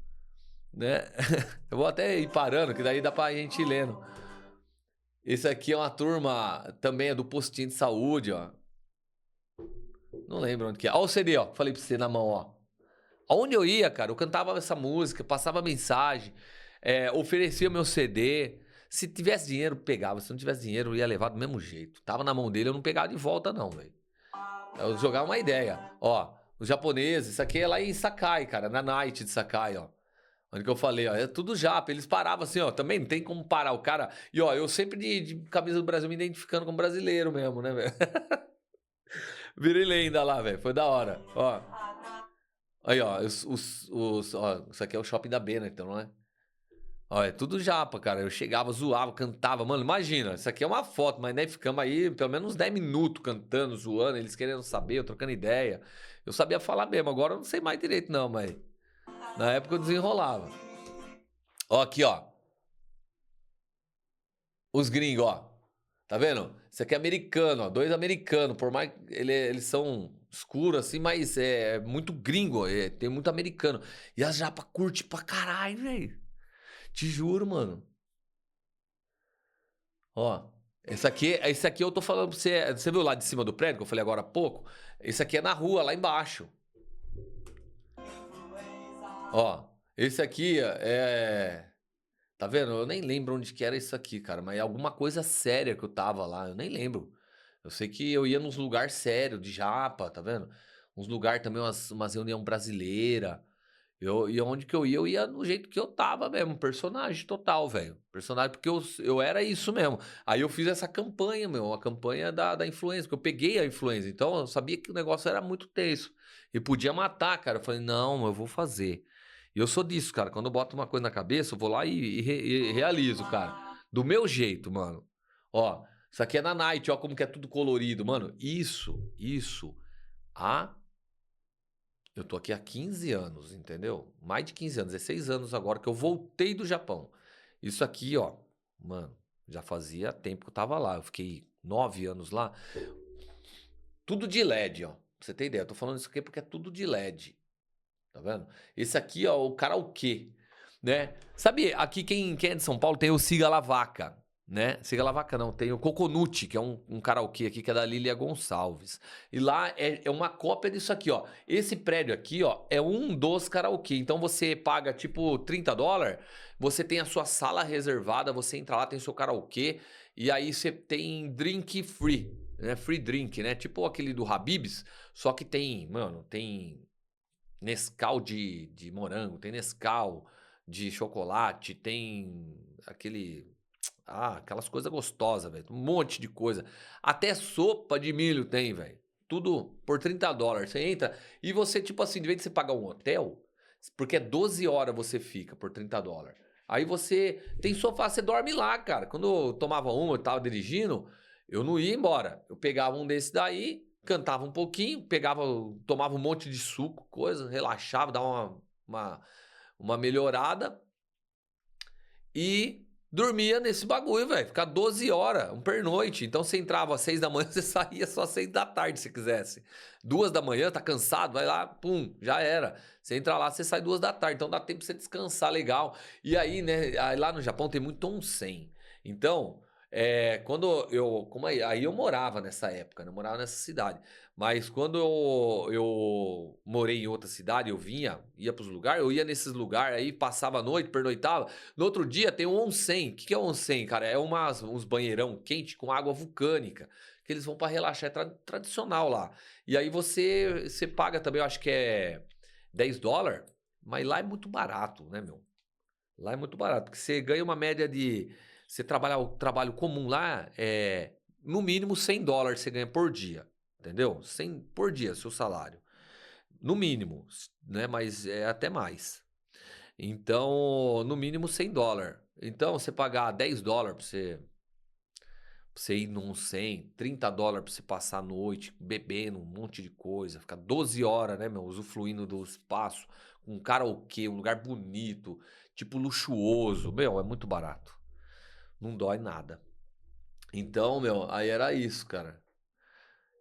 Né? Eu vou até ir parando, que daí dá pra gente ir lendo. Esse aqui é uma turma, também é do postinho de saúde, ó. Não lembro onde que é. Ó o CD, ó. Falei pra você na mão, ó. Aonde eu ia, cara, eu cantava essa música, passava mensagem, oferecia meu CD. Se tivesse dinheiro, pegava. Se não tivesse dinheiro, eu ia levar do mesmo jeito. Tava na mão dele, eu não pegava de volta, não, velho. Eu jogava uma ideia. Ó, os japoneses, isso aqui é lá em Sakai, cara, na Night de Sakai, ó. Onde que eu falei, ó, é tudo japa. Eles paravam assim, ó, também não tem como parar o cara. E ó, eu sempre de camisa do Brasil me identificando como brasileiro mesmo, né, velho? Virei lenda lá, velho, foi da hora, ó. Aí, ó, ó, isso aqui é o shopping da Bena, então, não é? Ó, é tudo japa, cara. Eu chegava, zoava, cantava. Mano, imagina, isso aqui é uma foto, mas né, ficamos aí pelo menos uns 10 minutos cantando, zoando, eles querendo saber, eu trocando ideia. Eu sabia falar mesmo, agora eu não sei mais direito não, mas na época eu desenrolava. Ó, aqui, ó. Os gringos, ó. Tá vendo? Esse aqui é americano, ó. 2 americanos. Por mais que eles são escuros assim, mas é muito gringo. Tem muito americano. E as japa curte pra caralho, velho. Te juro, mano. Ó. Esse aqui eu tô falando pra você. Você viu lá de cima do prédio que eu falei agora há pouco? Esse aqui é na rua, lá embaixo. Ó. Esse aqui é. Tá vendo? Eu nem lembro onde que era isso aqui, cara. Mas é alguma coisa séria que eu tava lá. Eu nem lembro. Eu sei que eu ia nos lugares sérios de japa, tá vendo? Uns lugares também, umas reunião brasileira. E onde que eu ia no jeito que eu tava mesmo. Personagem total, velho. Personagem, porque eu era isso mesmo. Aí eu fiz essa campanha, meu. A campanha da influenza. Porque eu peguei a influenza. Então eu sabia que o negócio era muito tenso. E podia matar, cara. Eu falei, não, eu vou fazer. E eu sou disso, cara. Quando eu boto uma coisa na cabeça, eu vou lá e realizo, cara. Do meu jeito, mano. Ó, isso aqui é na Night, ó, como que é tudo colorido, mano. Isso. Ah, eu tô aqui há 15 anos, entendeu? Mais de 15 anos, 16 anos agora que eu voltei do Japão. Isso aqui, ó, mano, já fazia tempo que eu tava lá. Eu fiquei 9 anos lá. Tudo de LED, ó. Pra você ter ideia, eu tô falando isso aqui porque é tudo de LED. Tá vendo? Esse aqui, ó, o karaokê, né? Sabe, aqui quem é de São Paulo tem o Siga La Vaca, né? Siga La Vaca não, tem o Coconut, que é um karaokê aqui, que é da Lília Gonçalves. E lá é uma cópia disso aqui, ó. Esse prédio aqui, ó, é um dos karaokê. Então você paga, tipo, $30, você tem a sua sala reservada, você entra lá, tem o seu karaokê, e aí você tem drink free, né? Free drink, né? Tipo aquele do Habib's, só que tem, mano, tem Nescau de morango, tem Nescau de chocolate, tem aquelas coisas gostosas, velho. Um monte de coisa. Até sopa de milho tem, velho. Tudo por $30. Você entra e você, tipo assim, de vez de você pagar um hotel, porque é 12 horas você fica por $30. Aí você tem sofá, você dorme lá, cara. Quando eu tomava uma, eu tava dirigindo, eu não ia embora. Eu pegava um desse daí, cantava um pouquinho, tomava um monte de suco, coisa, relaxava, dava uma melhorada e dormia nesse bagulho, velho. Ficar 12 horas, um pernoite. Então você entrava às 6 da manhã, você saía só às 6 da tarde, se quisesse. 2 da manhã, tá cansado, vai lá, pum, já era. Você entra lá, você sai 2 da tarde, então dá tempo pra você descansar legal. E aí, né, aí lá no Japão tem muito onsen. Então, aí eu morava nessa época, né? Eu morava nessa cidade. Mas quando eu morei em outra cidade, ia pros lugares, eu ia nesses lugares aí, passava a noite, pernoitava. No outro dia tem um onsen. O que é onsen, cara? É uns banheirão quente com água vulcânica, que eles vão pra relaxar, é tradicional lá. E aí você paga também, eu acho que é $10, mas lá é muito barato, né, meu? Lá é muito barato, porque você ganha uma média de. Você trabalhar o trabalho comum lá, no mínimo $100 você ganha por dia, entendeu? 100 por dia, seu salário. No mínimo, né? Mas é até mais. Então, no mínimo $100. Então, você pagar $10 pra você ir num 100, $30 pra você passar a noite bebendo um monte de coisa, ficar 12 horas, né, meu, usufruindo do espaço, com um karaokê, um lugar bonito, tipo luxuoso, meu, é muito barato. Não dói nada. Então, meu, aí era isso, cara.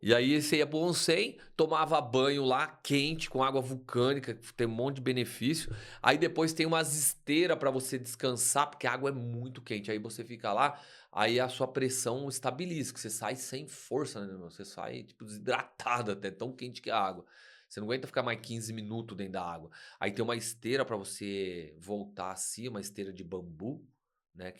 E aí você ia pro onsen, tomava banho lá quente com água vulcânica, que tem um monte de benefício. Aí depois tem umas esteiras pra você descansar, porque a água é muito quente. Aí você fica lá, aí a sua pressão estabiliza, que você sai sem força, né, meu? Você sai tipo desidratado até, tão quente que é a água. Você não aguenta ficar mais 15 minutos dentro da água. Aí tem uma esteira pra você voltar assim, uma esteira de bambu, né,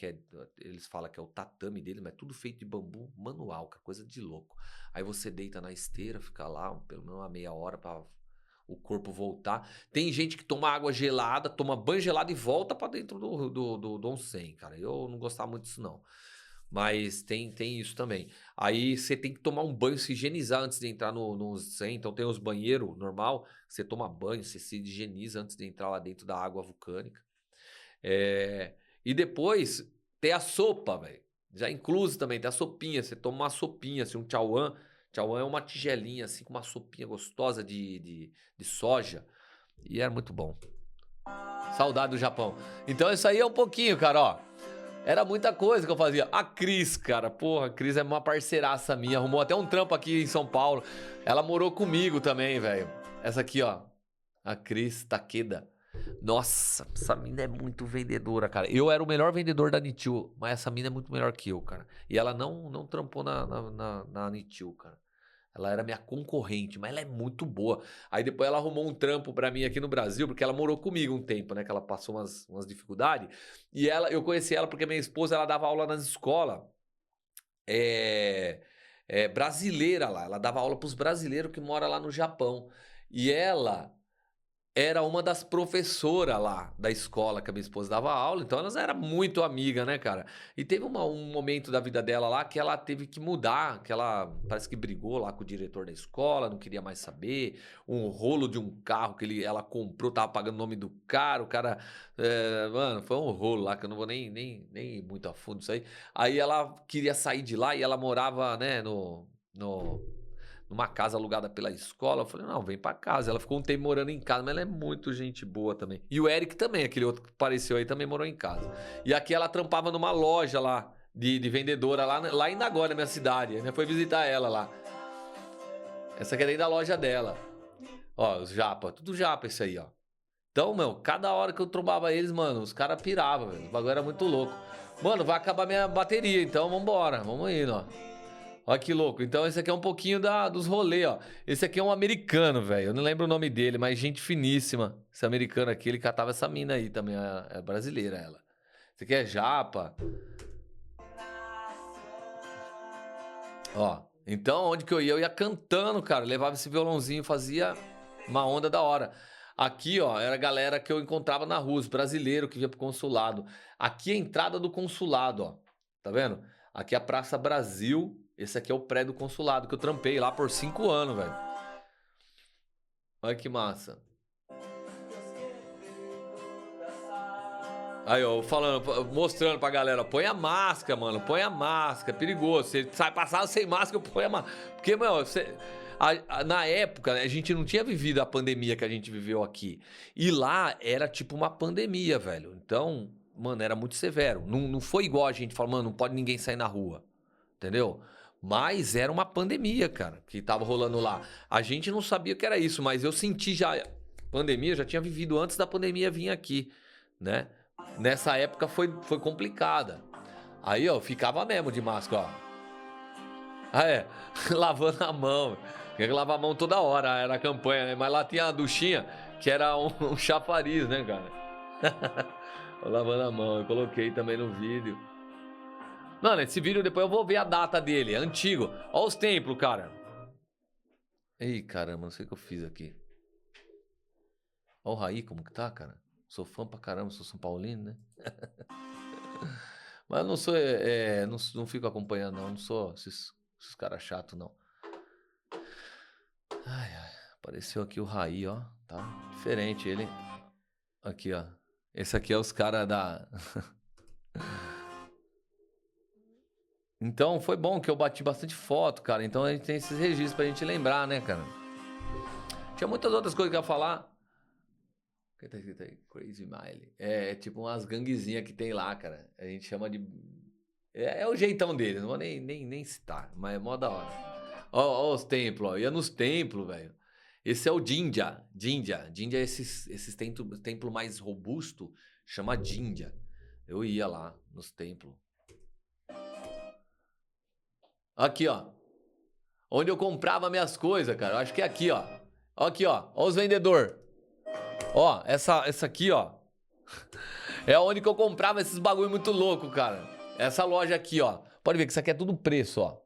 eles falam que é o tatame dele, mas é tudo feito de bambu manual, que é coisa de louco. Aí você deita na esteira, fica lá pelo menos uma meia hora para o corpo voltar. Tem gente que toma água gelada, toma banho gelado e volta para dentro do onsen, cara. Eu não gostava muito disso, não. Mas tem isso também. Aí você tem que tomar um banho, se higienizar antes de entrar no onsen. Então tem os banheiros normal, você toma banho, você se higieniza antes de entrar lá dentro da água vulcânica. E depois tem a sopa, velho. Já incluso também, tem a sopinha. Você toma uma sopinha, assim, um chawan. Chawan é uma tigelinha, assim, com uma sopinha gostosa de soja. E era muito bom. Saudade do Japão. Então isso aí é um pouquinho, cara, ó. Era muita coisa que eu fazia. A Cris, cara, porra, a Cris é uma parceiraça minha. Arrumou até um trampo aqui em São Paulo. Ela morou comigo também, velho. Essa aqui, ó. A Cris Takeda. Nossa, essa mina é muito vendedora, cara. Eu era o melhor vendedor da Nitiu, mas essa mina é muito melhor que eu, cara. E ela não trampou na Nitiu, cara. Ela era minha concorrente, mas ela é muito boa. Aí depois ela arrumou um trampo pra mim aqui no Brasil, porque ela morou comigo um tempo, né? Que ela passou umas dificuldades. E eu conheci ela porque minha esposa, ela dava aula nas escolas brasileira lá. Ela dava aula pros brasileiros que moram lá no Japão. E ela era uma das professoras lá da escola que a minha esposa dava aula, então elas eram muito amigas, né, cara? E teve um momento da vida dela lá que ela teve que mudar, que ela parece que brigou lá com o diretor da escola, não queria mais saber, um rolo de um carro que ela comprou, tava pagando o nome do cara, o cara, mano, foi um rolo lá, que eu não vou nem ir muito a fundo isso aí. Aí ela queria sair de lá e ela morava, né, numa casa alugada pela escola. Eu falei, não, vem pra casa. Ela ficou um tempo morando em casa, mas ela é muito gente boa também. E o Eric também, aquele outro que apareceu aí, também morou em casa. E aqui ela trampava numa loja lá, de vendedora, lá ainda agora, na minha cidade. A gente foi visitar ela lá. Essa aqui é dentro da loja dela. Ó, os japa, tudo japa isso aí, ó. Então, meu, cada hora que eu trombava eles, mano, os caras piravam, velho. O bagulho era muito louco. Mano, vai acabar minha bateria, então vambora, vamos indo, ó. Olha que louco. Então esse aqui é um pouquinho dos rolês, ó. Esse aqui é um americano, velho. Eu não lembro o nome dele, mas gente finíssima. Esse americano aqui, ele catava essa mina aí também. É brasileira, ela. Esse aqui é japa. Ó. Então, onde que eu ia? Eu ia cantando, cara. Levava esse violãozinho, fazia uma onda da hora. Aqui, ó, era a galera que eu encontrava na rua, os brasileiros que vinha pro consulado. Aqui é a entrada do consulado, ó. Tá vendo? Aqui é a Praça Brasil. Esse aqui é o prédio do consulado, que eu trampei lá por 5 anos, velho. Olha que massa. Aí, ó, mostrando pra galera, põe a máscara, mano, põe a máscara, é perigoso. Você sai passado sem máscara, põe a máscara. Porque, meu, na época, a gente não tinha vivido a pandemia que a gente viveu aqui. E lá era tipo uma pandemia, velho. Então, mano, era muito severo. Não foi igual a gente falando, mano, não pode ninguém sair na rua. Entendeu? Mas era uma pandemia, cara, que tava rolando lá. A gente não sabia que era isso, mas eu senti já... Pandemia, já tinha vivido antes da pandemia vir aqui, né? Nessa época foi complicada. Aí, ó, ficava mesmo de máscara, ó. Lavando a mão. Tinha que lavar a mão toda hora, era a campanha, né? Mas lá tinha a duchinha, que era um chafariz, né, cara? Lavando a mão, eu coloquei também no vídeo. Mano, esse vídeo depois eu vou ver a data dele, é antigo. Ó os templos, cara. Ih, caramba, não sei o que eu fiz aqui. Ó o Raí, como que tá, cara? Sou fã pra caramba, sou São Paulino, né? Mas eu não sou, não fico acompanhando, não sou esses caras chatos, não. Ai, apareceu aqui o Raí, ó. Tá diferente ele. Aqui, ó. Esse aqui é os caras da... Então, foi bom que eu bati bastante foto, cara. Então, a gente tem esses registros pra gente lembrar, né, cara? Tinha muitas outras coisas que eu ia falar. O que tá escrito aí? Crazy Mile. É tipo umas ganguezinhas que tem lá, cara. A gente chama de... É o jeitão deles, não vou nem citar. Mas é mó da hora. Ó os templos, ó. Ia nos templos, velho. Esse é o Jinja. Jinja é esses templos mais robustos. Chama Jinja. Eu ia lá nos templos. Aqui, ó. Onde eu comprava minhas coisas, cara. Eu acho que é aqui, ó. Aqui, ó. Ó os vendedores. Ó, essa aqui, ó. É onde que eu comprava esses bagulho muito louco, cara. Essa loja aqui, ó. Pode ver que isso aqui é tudo preço, ó.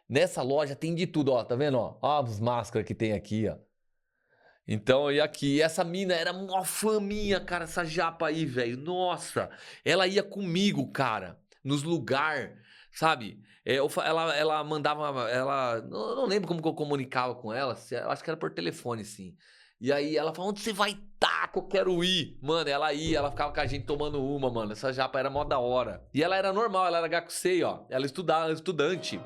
Nessa loja tem de tudo, ó. Tá vendo, ó? Ó as máscaras que tem aqui, ó. Então, e aqui, essa mina era uma fã minha, cara, essa japa aí, velho. Nossa, ela ia comigo, cara, nos lugares, sabe? Ela mandava, eu não lembro como que eu comunicava com ela, eu acho que era por telefone, sim. E aí ela falou, onde você vai tá, que eu quero ir? Mano, ela ia, ela ficava com a gente tomando uma, mano. Essa japa era mó da hora. E ela era normal, ela era gakusei, ó. Ela estudava, estudante.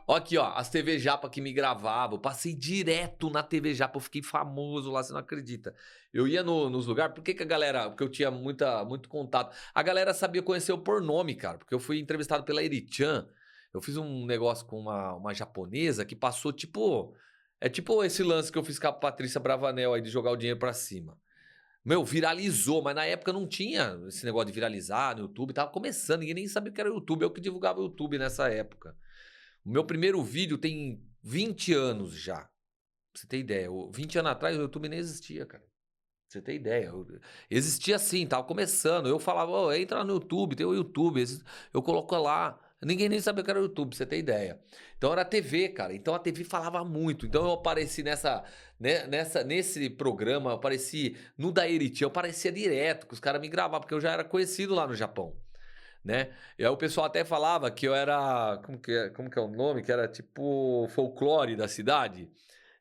Ó aqui, ó, as TV Japa que me gravavam. Eu passei direto na TV Japa, eu fiquei famoso lá, você não acredita. Eu ia nos lugares, por que que a galera... Porque eu tinha muito contato. A galera sabia conhecer eu por nome, cara, porque eu fui entrevistado pela Eri-chan. Eu fiz um negócio com uma japonesa que passou tipo... É tipo esse lance que eu fiz com a Patrícia Bravanel aí de jogar o dinheiro pra cima. Meu, viralizou, mas na época não tinha esse negócio de viralizar no YouTube, tava começando, ninguém nem sabia o que era o YouTube, eu que divulgava o YouTube nessa época. O meu primeiro vídeo tem 20 anos já, pra você ter ideia. 20 anos atrás o YouTube nem existia, cara. Pra você ter ideia. Existia sim, tava começando. Eu falava, ô, entra lá no YouTube, tem o YouTube, eu coloco lá. Ninguém nem sabia o que era o YouTube, pra você ter ideia. Então era TV, cara. Então a TV falava muito. Então eu apareci nesse programa, eu apareci no da Eri-chan, eu aparecia direto, que os caras me gravavam, porque eu já era conhecido lá no Japão, né? E aí o pessoal até falava que eu era, como que é o nome? Que era tipo folclore da cidade.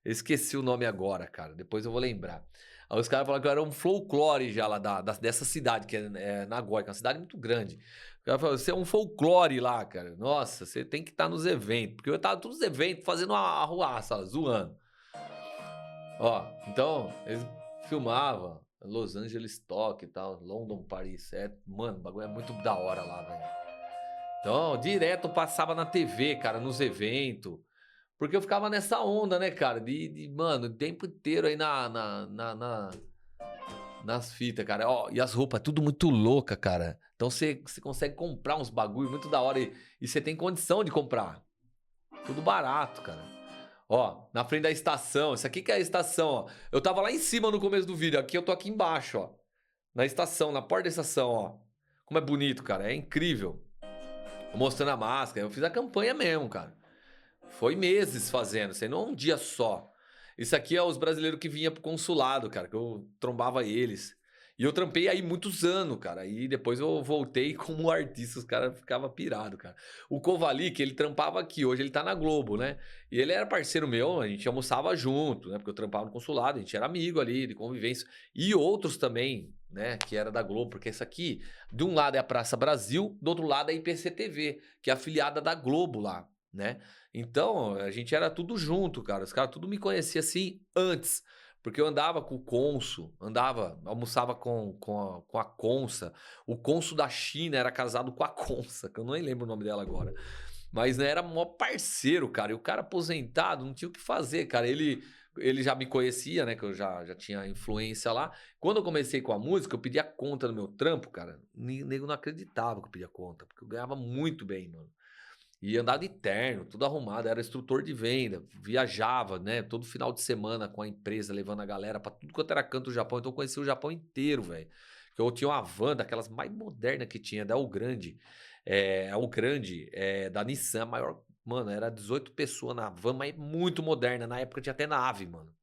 Eu esqueci o nome agora, cara. Depois eu vou lembrar. Aí os caras falaram que eu era um folclore já lá dessa cidade, que é Nagoya, que é uma cidade muito grande. O cara falou, você é um folclore lá, cara. Nossa, você tem que estar nos eventos. Porque eu tava todos os eventos fazendo uma arruaça, zoando. Ó, então, eles filmavam Los Angeles Stock e tal, London, Paris. Mano, o bagulho é muito da hora lá, velho. Então, direto eu passava na TV, cara, nos eventos. Porque eu ficava nessa onda, né, cara? Mano, o tempo inteiro aí nas fitas, cara. Ó, e as roupas, tudo muito louca, cara. Então você consegue comprar uns bagulho muito da hora e você tem condição de comprar. Tudo barato, cara. Ó, na frente da estação. Isso aqui que é a estação, ó. Eu tava lá em cima no começo do vídeo. Aqui eu tô aqui embaixo, ó. Na estação, na porta da estação, ó. Como é bonito, cara. É incrível. Mostrando a máscara. Eu fiz a campanha mesmo, cara. Foi meses fazendo, isso aí não é um dia só. Isso aqui é os brasileiros que vinham pro consulado, cara, que eu trombava eles. E eu trampei aí muitos anos, cara. E depois eu voltei como artista, os caras ficavam pirados, cara. O Kovalik, ele trampava aqui, hoje ele tá na Globo, né? E ele era parceiro meu, a gente almoçava junto, né? Porque eu trampava no consulado, a gente era amigo ali, de convivência. E outros também, né? Que era da Globo, porque esse aqui, de um lado é a Praça Brasil, do outro lado é a IPC-TV, que é afiliada da Globo lá, né? Então, a gente era tudo junto, cara. Os caras tudo me conheciam assim antes. Porque eu andava com o cônsul, almoçava com a Consa. O cônsul da China era casado com a Consa, que eu não lembro o nome dela agora. Mas né, era maior parceiro, cara. E o cara aposentado, não tinha o que fazer, cara. Ele já me conhecia, né? Que eu já tinha influência lá. Quando eu comecei com a música, eu pedia conta no meu trampo, cara. O nego não acreditava que eu pedia conta, porque eu ganhava muito bem, mano. E andava de terno, tudo arrumado, era instrutor de venda, viajava, né, todo final de semana com a empresa, levando a galera pra tudo quanto era canto do Japão. Então eu conheci o Japão inteiro, velho. Eu tinha uma van daquelas mais modernas que tinha, da Grande, da Nissan, maior, mano, era 18 pessoas na van, mas muito moderna. Na época tinha até nave, mano,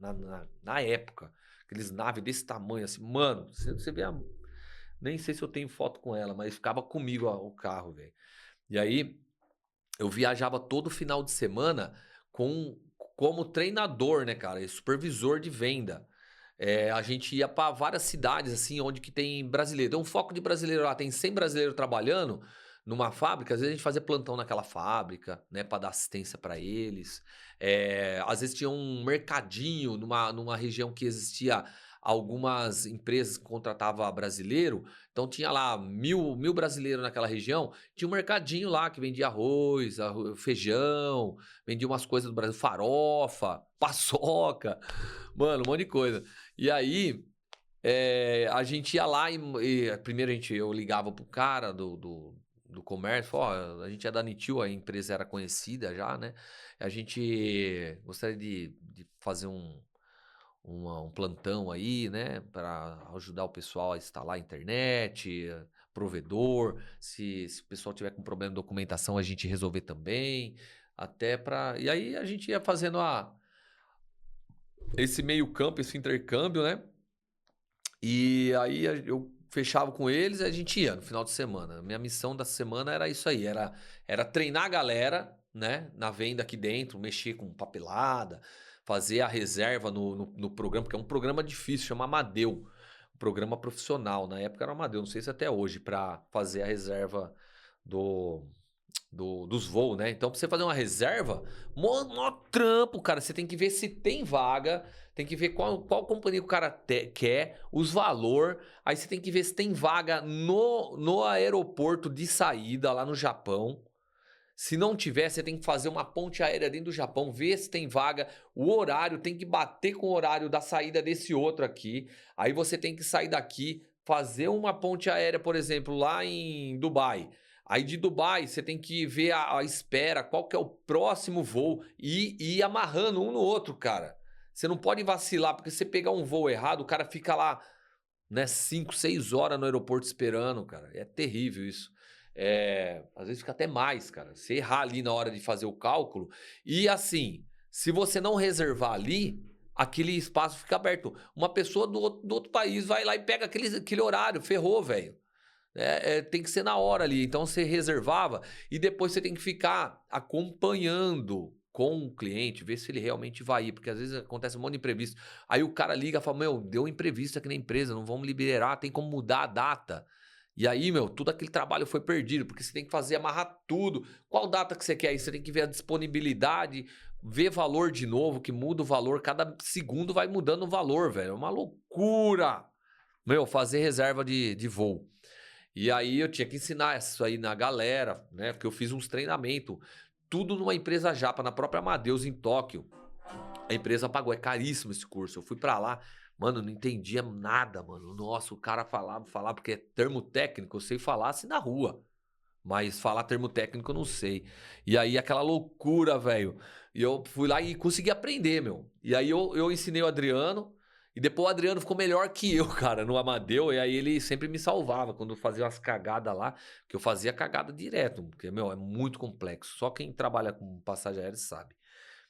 na época. Aqueles naves desse tamanho, assim, mano, você vê nem sei se eu tenho foto com ela, mas ficava comigo ó, o carro, velho. E aí... Eu viajava todo final de semana como treinador, né, cara? E supervisor de venda. A gente ia para várias cidades, assim, onde que tem brasileiro. Tem um foco de brasileiro lá, tem 100 brasileiros trabalhando numa fábrica. Às vezes a gente fazia plantão naquela fábrica, né, para dar assistência para eles. Às vezes tinha um mercadinho numa região que existia algumas empresas que contratavam brasileiro. Então tinha lá mil brasileiros naquela região. Tinha um mercadinho lá que vendia arroz, feijão, vendia umas coisas do Brasil, farofa, paçoca, mano, um monte de coisa. E aí a gente ia lá e primeiro eu ligava pro cara do comércio, falava, ó, a gente é da Nitil, a empresa era conhecida já, né? A gente gostaria de fazer um plantão aí, né, para ajudar o pessoal a instalar a internet, provedor, se o pessoal tiver com problema de documentação, a gente resolver também, até para... E aí a gente ia fazendo esse meio campo, esse intercâmbio, né, e aí eu fechava com eles e a gente ia no final de semana. Minha missão da semana era isso aí, era treinar a galera, né, na venda aqui dentro, mexer com papelada, fazer a reserva no programa, porque é um programa difícil, chama Amadeu, um programa profissional. Na época era Amadeu, não sei se até hoje, para fazer a reserva dos voos, né? Então, pra você fazer uma reserva, mó trampo, cara. Você tem que ver se tem vaga, tem que ver qual companhia o cara quer, os valor. Aí você tem que ver se tem vaga no aeroporto de saída lá no Japão. Se não tiver, você tem que fazer uma ponte aérea dentro do Japão, ver se tem vaga, o horário tem que bater com o horário da saída desse outro aqui. Aí você tem que sair daqui, fazer uma ponte aérea, por exemplo, lá em Dubai. Aí de Dubai você tem que ver a espera, qual que é o próximo voo e ir amarrando um no outro, cara. Você não pode vacilar, porque se você pegar um voo errado, o cara fica lá, né, 5, 6 horas no aeroporto esperando, cara. É terrível isso. Às vezes fica até mais, cara. Você errar ali na hora de fazer o cálculo. E assim, se você não reservar ali, aquele espaço fica aberto. Uma pessoa do outro país vai lá e pega aquele horário, ferrou, velho. Tem que ser na hora ali. Então você reservava e depois você tem que ficar acompanhando com o cliente, ver se ele realmente vai ir, porque às vezes acontece um monte de imprevisto. Aí o cara liga e fala: Meu, deu um imprevisto aqui na empresa, não vamos liberar, tem como mudar a data. E aí, meu, tudo aquele trabalho foi perdido, porque você tem que fazer, amarrar tudo. Qual data que você quer aí? Você tem que ver a disponibilidade, ver valor de novo, que muda o valor, cada segundo vai mudando o valor, velho. É uma loucura. Meu, fazer reserva de voo. E aí eu tinha que ensinar isso aí na galera, né? Porque eu fiz uns treinamentos, tudo numa empresa japa, na própria Amadeus, em Tóquio. A empresa pagou, é caríssimo esse curso. Eu fui pra lá, mano, não entendia nada, mano. Nossa, o cara falava, porque é termo técnico, eu sei falar assim na rua. Mas falar termo técnico eu não sei. E aí aquela loucura, velho. E eu fui lá e consegui aprender, meu. E aí eu ensinei o Adriano. E depois o Adriano ficou melhor que eu, cara, no Amadeu. E aí ele sempre me salvava quando eu fazia umas cagadas lá. Que eu fazia cagada direto. Porque, meu, é muito complexo. Só quem trabalha com passagem aérea sabe.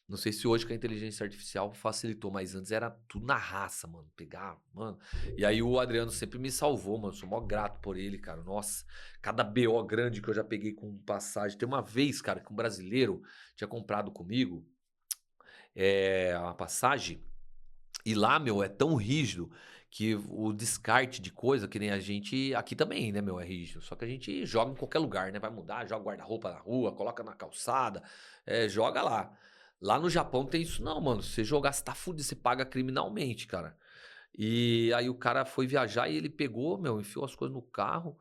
Não sei se hoje com a inteligência artificial facilitou, mas antes era tudo na raça, mano. Pegar, mano. E aí o Adriano sempre me salvou, mano. Sou mó grato por ele, cara. Nossa, cada BO grande que eu já peguei com passagem. Tem uma vez, cara, que um brasileiro tinha comprado comigo uma passagem. E lá, meu, é tão rígido que o descarte de coisa, que nem a gente. Aqui também, né, meu, é rígido. Só que a gente joga em qualquer lugar, né? Vai mudar, joga guarda-roupa na rua, coloca na calçada, joga lá. Lá no Japão tem isso, não, mano. Se você jogar, você tá fudido, você paga criminalmente, cara. E aí o cara foi viajar e ele pegou, meu, enfiou as coisas no carro.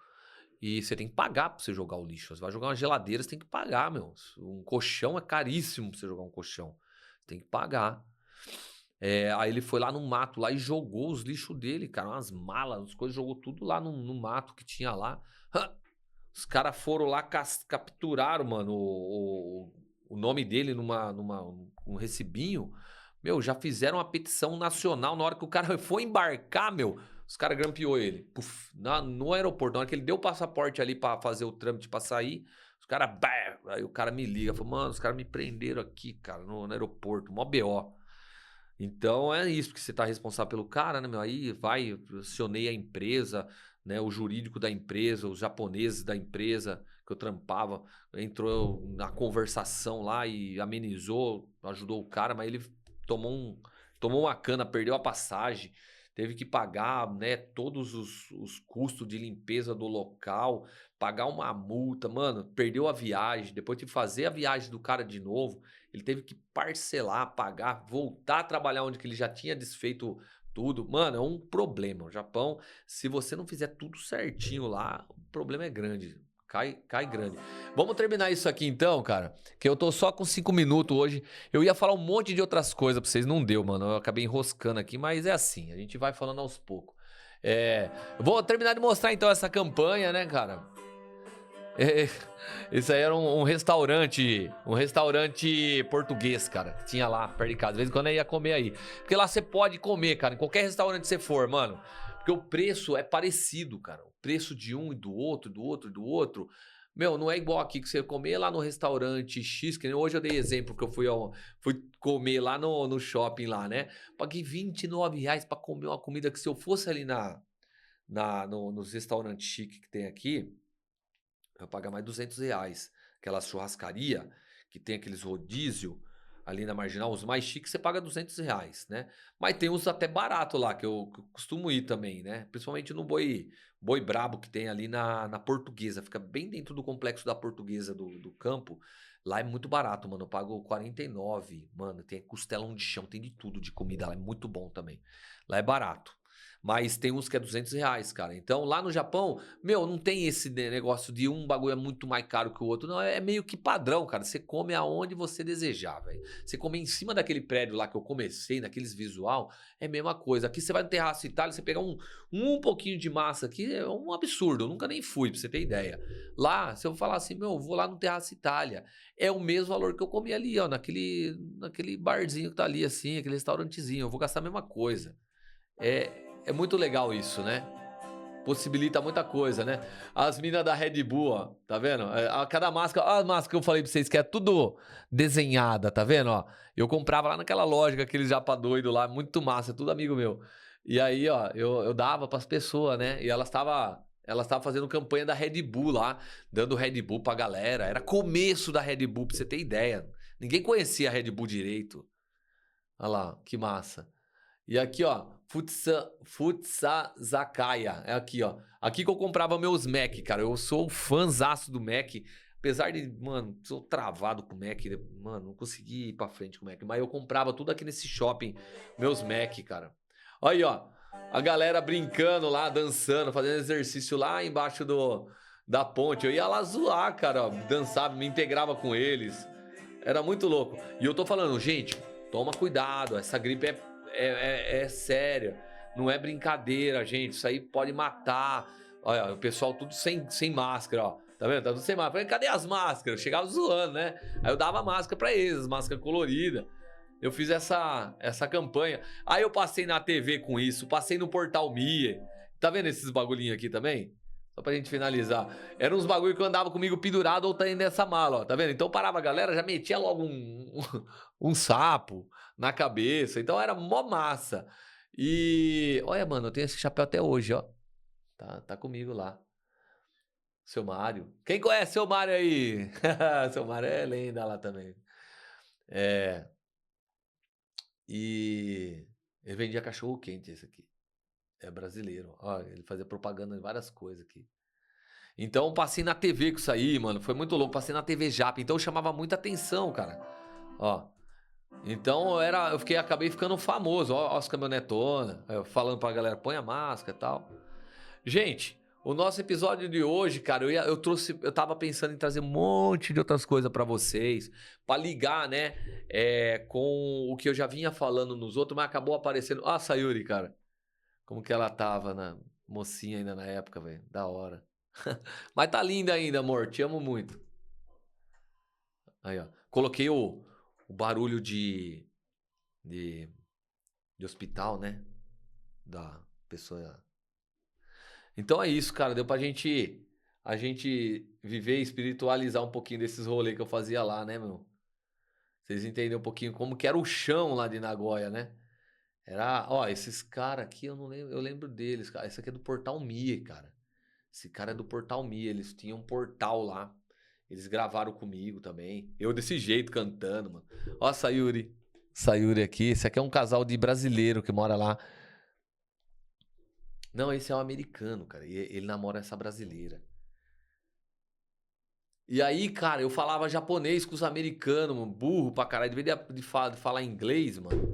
E você tem que pagar pra você jogar o lixo. Você vai jogar uma geladeira, você tem que pagar, meu. Um colchão é caríssimo pra você jogar um colchão. Tem que pagar. Aí ele foi lá no mato lá e jogou os lixos dele, cara. Umas malas, as coisas, jogou tudo lá no mato que tinha lá. Os caras foram lá, capturaram, mano, o nome dele um recibinho. Meu, já fizeram uma petição nacional. Na hora que o cara foi embarcar, meu, os caras grampeou ele. Puf, no aeroporto. Na hora que ele deu o passaporte ali pra fazer o trâmite pra sair, os caras. Aí o cara me liga, fala, mano, os caras me prenderam aqui, cara, no aeroporto, mó BO. Então é isso, porque você tá responsável pelo cara, né, meu? Aí vai, eu acionei a empresa, né? O jurídico da empresa, os japoneses da empresa que eu trampava, entrou na conversação lá e amenizou, ajudou o cara, mas ele tomou uma cana, perdeu a passagem, teve que pagar, né, todos os custos de limpeza do local, pagar uma multa, mano, perdeu a viagem, depois de fazer a viagem do cara de novo. Ele teve que parcelar, pagar, voltar a trabalhar onde que ele já tinha desfeito tudo. Mano, é um problema. O Japão, se você não fizer tudo certinho lá, o problema é grande. Cai grande. Vamos terminar isso aqui então, cara. Que eu tô só com 5 minutos hoje. Eu ia falar um monte de outras coisas pra vocês, não deu, mano. Eu acabei enroscando aqui, mas é assim. A gente vai falando aos poucos. Eu vou terminar de mostrar então essa campanha, né, cara? Isso aí era um restaurante português, cara, que tinha lá perto de casa. De vez em quando eu ia comer aí. Porque lá você pode comer, cara, em qualquer restaurante que você for, mano. Porque o preço é parecido, cara. O preço de um e do outro, meu, não é igual aqui que você comer lá no restaurante X, que nem hoje eu dei exemplo que eu fui comer lá no shopping lá, né? Paguei R$29 pra comer uma comida que se eu fosse ali nos restaurantes chiques que tem aqui, eu pagar mais R$200. Aquela churrascaria que tem aqueles rodízio. ali na Marginal, os mais chiques você paga R$ 200, né? Mas tem uns até barato lá, que eu costumo ir também, né? Principalmente no Boi Brabo que tem ali na Portuguesa, fica bem dentro do complexo da Portuguesa do campo. Lá é muito barato, mano. Eu pago 49, mano. Tem costelão de chão, tem de tudo de comida lá. É muito bom também. Lá é barato. Mas tem uns que é R$ 200, cara. Então lá no Japão, meu, não tem esse negócio de um bagulho é muito mais caro que o outro. Não, é meio que padrão, cara. Você come aonde você desejar, velho. Você come em cima daquele prédio lá que eu comecei, naqueles visual, é a mesma coisa. Aqui você vai no Terraço Itália, você pegar um pouquinho de massa aqui, é um absurdo. Eu nunca nem fui, pra você ter ideia. Lá, se eu falar assim, meu, eu vou lá no Terraço Itália, é o mesmo valor que eu comi ali, ó, naquele barzinho que tá ali, assim, aquele restaurantezinho. Eu vou gastar a mesma coisa. É muito legal isso, né? Possibilita muita coisa, né? As minas da Red Bull, ó, tá vendo? A cada máscara, ó, a máscara que eu falei pra vocês que é tudo desenhada, tá vendo? Ó, eu comprava lá naquela loja, aqueles japa doido lá, muito massa, tudo amigo meu. E aí, ó, eu dava pras pessoas, né? E elas estavam fazendo campanha da Red Bull lá, dando Red Bull pra galera. Era começo da Red Bull, pra você ter ideia. Ninguém conhecia a Red Bull direito. Olha lá, que massa. E aqui, ó, Futsazakaya. É aqui, ó. Aqui que eu comprava meus Mac, cara. Eu sou um fãzaço do Mac. Apesar de, mano, sou travado com o Mac. Mano, não consegui ir pra frente com o Mac. Mas eu comprava tudo aqui nesse shopping, meus Mac, cara. Olha aí, ó. A galera brincando lá, dançando, fazendo exercício lá embaixo da ponte. Eu ia lá zoar, cara. Ó, dançava, me integrava com eles. Era muito louco. E eu tô falando, gente, toma cuidado. Essa gripe é séria. Não é brincadeira, gente. Isso aí pode matar. Olha, o pessoal tudo sem máscara, ó. Tá vendo? Tá tudo sem máscara. Falei, cadê as máscaras? Eu chegava zoando, né? Aí eu dava máscara pra eles, máscara colorida. Eu fiz essa campanha. Aí eu passei na TV com isso, passei no Portal Mia. Tá vendo esses bagulhinhos aqui também? Só pra gente finalizar. Eram uns bagulho que andava comigo pendurado ou tá indo nessa mala, ó. Tá vendo? Então parava a galera, já metia logo um sapo na cabeça. Então era mó massa. E olha, mano, eu tenho esse chapéu até hoje, ó. Tá comigo lá. Seu Mário. Quem conhece seu Mário aí? Seu Mário é lenda lá também. É. E ele vendia cachorro quente, esse aqui. É brasileiro. Ó, ele fazia propaganda em várias coisas aqui. Então passei na TV com isso aí, mano. Foi muito louco. Passei na TV Japa. Então chamava muita atenção, cara. Ó. Então acabei ficando famoso. Ó, as caminhonetonas. Falando pra galera, põe a máscara e tal. Gente, o nosso episódio de hoje, cara, eu tava pensando em trazer um monte de outras coisas pra vocês, pra ligar, né, com o que eu já vinha falando nos outros, mas acabou aparecendo. Ah, a Sayuri, cara, como que ela tava mocinha ainda na época, velho, da hora. Mas tá linda ainda, amor, te amo muito. Aí, ó, coloquei o barulho de, de hospital, né, da pessoa. Então é isso, cara. Deu pra a gente viver e espiritualizar um pouquinho desses rolês que eu fazia lá, né, meu? Vocês entendem um pouquinho como que era o chão lá de Nagoya, né? Ó, esses caras aqui eu não lembro, eu lembro deles, cara. Esse aqui é do Portal Mie, cara. Esse cara é do Portal Mie, eles tinham um portal lá. Eles gravaram comigo também. Eu desse jeito cantando, mano. Ó, Sayuri. Sayuri aqui. Esse aqui é um casal de brasileiro que mora lá. Não, esse é um americano, cara. E ele namora essa brasileira. E aí, cara, eu falava japonês com os americanos, mano, burro pra caralho. Devia de falar inglês, mano.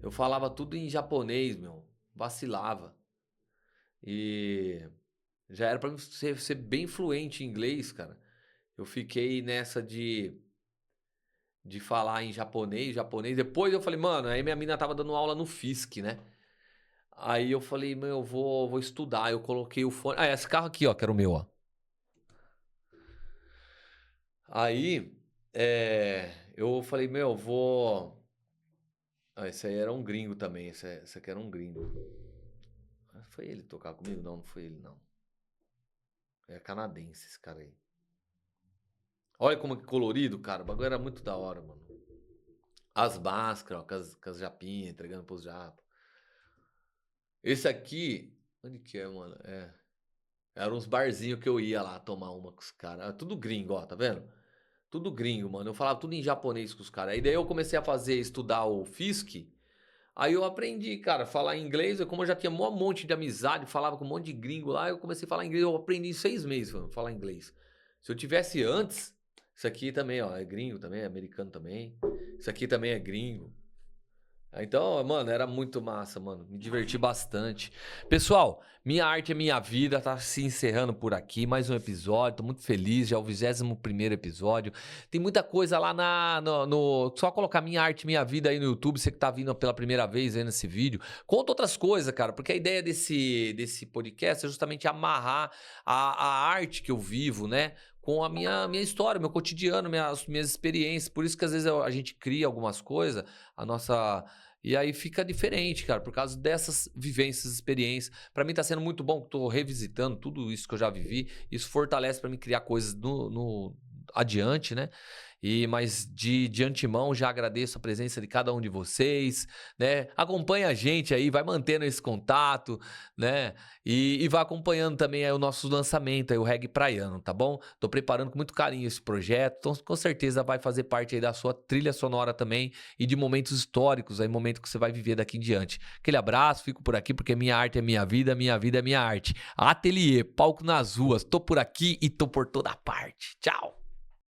Eu falava tudo em japonês, meu. Vacilava. E já era pra mim ser bem fluente em inglês, cara. Eu fiquei nessa de falar em japonês. Depois eu falei, mano, aí minha mina tava dando aula no Fisk, né? Aí eu falei, meu, eu vou estudar. Eu coloquei o fone. Ah, esse carro aqui, ó, que era o meu, ó. Aí, eu falei, meu, vou. Ah, esse aí era um gringo também. Esse aqui era um gringo. Foi ele tocar comigo? Não, não foi ele, não. É canadense esse cara aí. Olha como que colorido, cara. O bagulho era muito da hora, mano. As máscaras, ó, com as japinhas, entregando pros japas. Esse aqui. Onde que é, mano? Era uns barzinhos que eu ia lá tomar uma com os caras. Tudo gringo, ó, tá vendo? Tudo gringo, mano. Eu falava tudo em japonês com os caras. Aí daí eu comecei a estudar o Fisk. Aí eu aprendi, cara, a falar inglês. Como eu já tinha um monte de amizade, falava com um monte de gringo lá, eu comecei a falar inglês. Eu aprendi em 6 meses, mano, falar inglês. Se eu tivesse antes, isso aqui também, ó, é gringo também, é americano também. Isso aqui também é gringo. Então, mano, era muito massa, mano. Me diverti bastante. Pessoal, minha arte é minha vida. Tá se encerrando por aqui. Mais um episódio. Tô muito feliz. Já é o 21º episódio. Tem muita coisa lá Só colocar minha arte, minha vida aí no YouTube. Você que tá vindo pela primeira vez aí nesse vídeo. Conta outras coisas, cara. Porque a ideia desse podcast é justamente amarrar a arte que eu vivo, né? Com a minha história, meu cotidiano, minhas experiências. Por isso que às vezes a gente cria algumas coisas, a nossa... E aí fica diferente, cara, por causa dessas vivências, experiências. Pra mim tá sendo muito bom, tô revisitando tudo isso que eu já vivi. Isso fortalece pra mim criar coisas adiante, né? Mas de antemão já agradeço a presença de cada um de vocês, né? Acompanha a gente aí, vai mantendo esse contato, né? E vai acompanhando também aí o nosso lançamento, aí, o Reggae Praiano, tá bom? Tô preparando com muito carinho esse projeto, então com certeza vai fazer parte aí da sua trilha sonora também e de momentos históricos, aí momento que você vai viver daqui em diante. Aquele abraço, fico por aqui porque minha arte é minha vida é minha arte. Ateliê, palco nas ruas, tô por aqui e tô por toda parte. Tchau!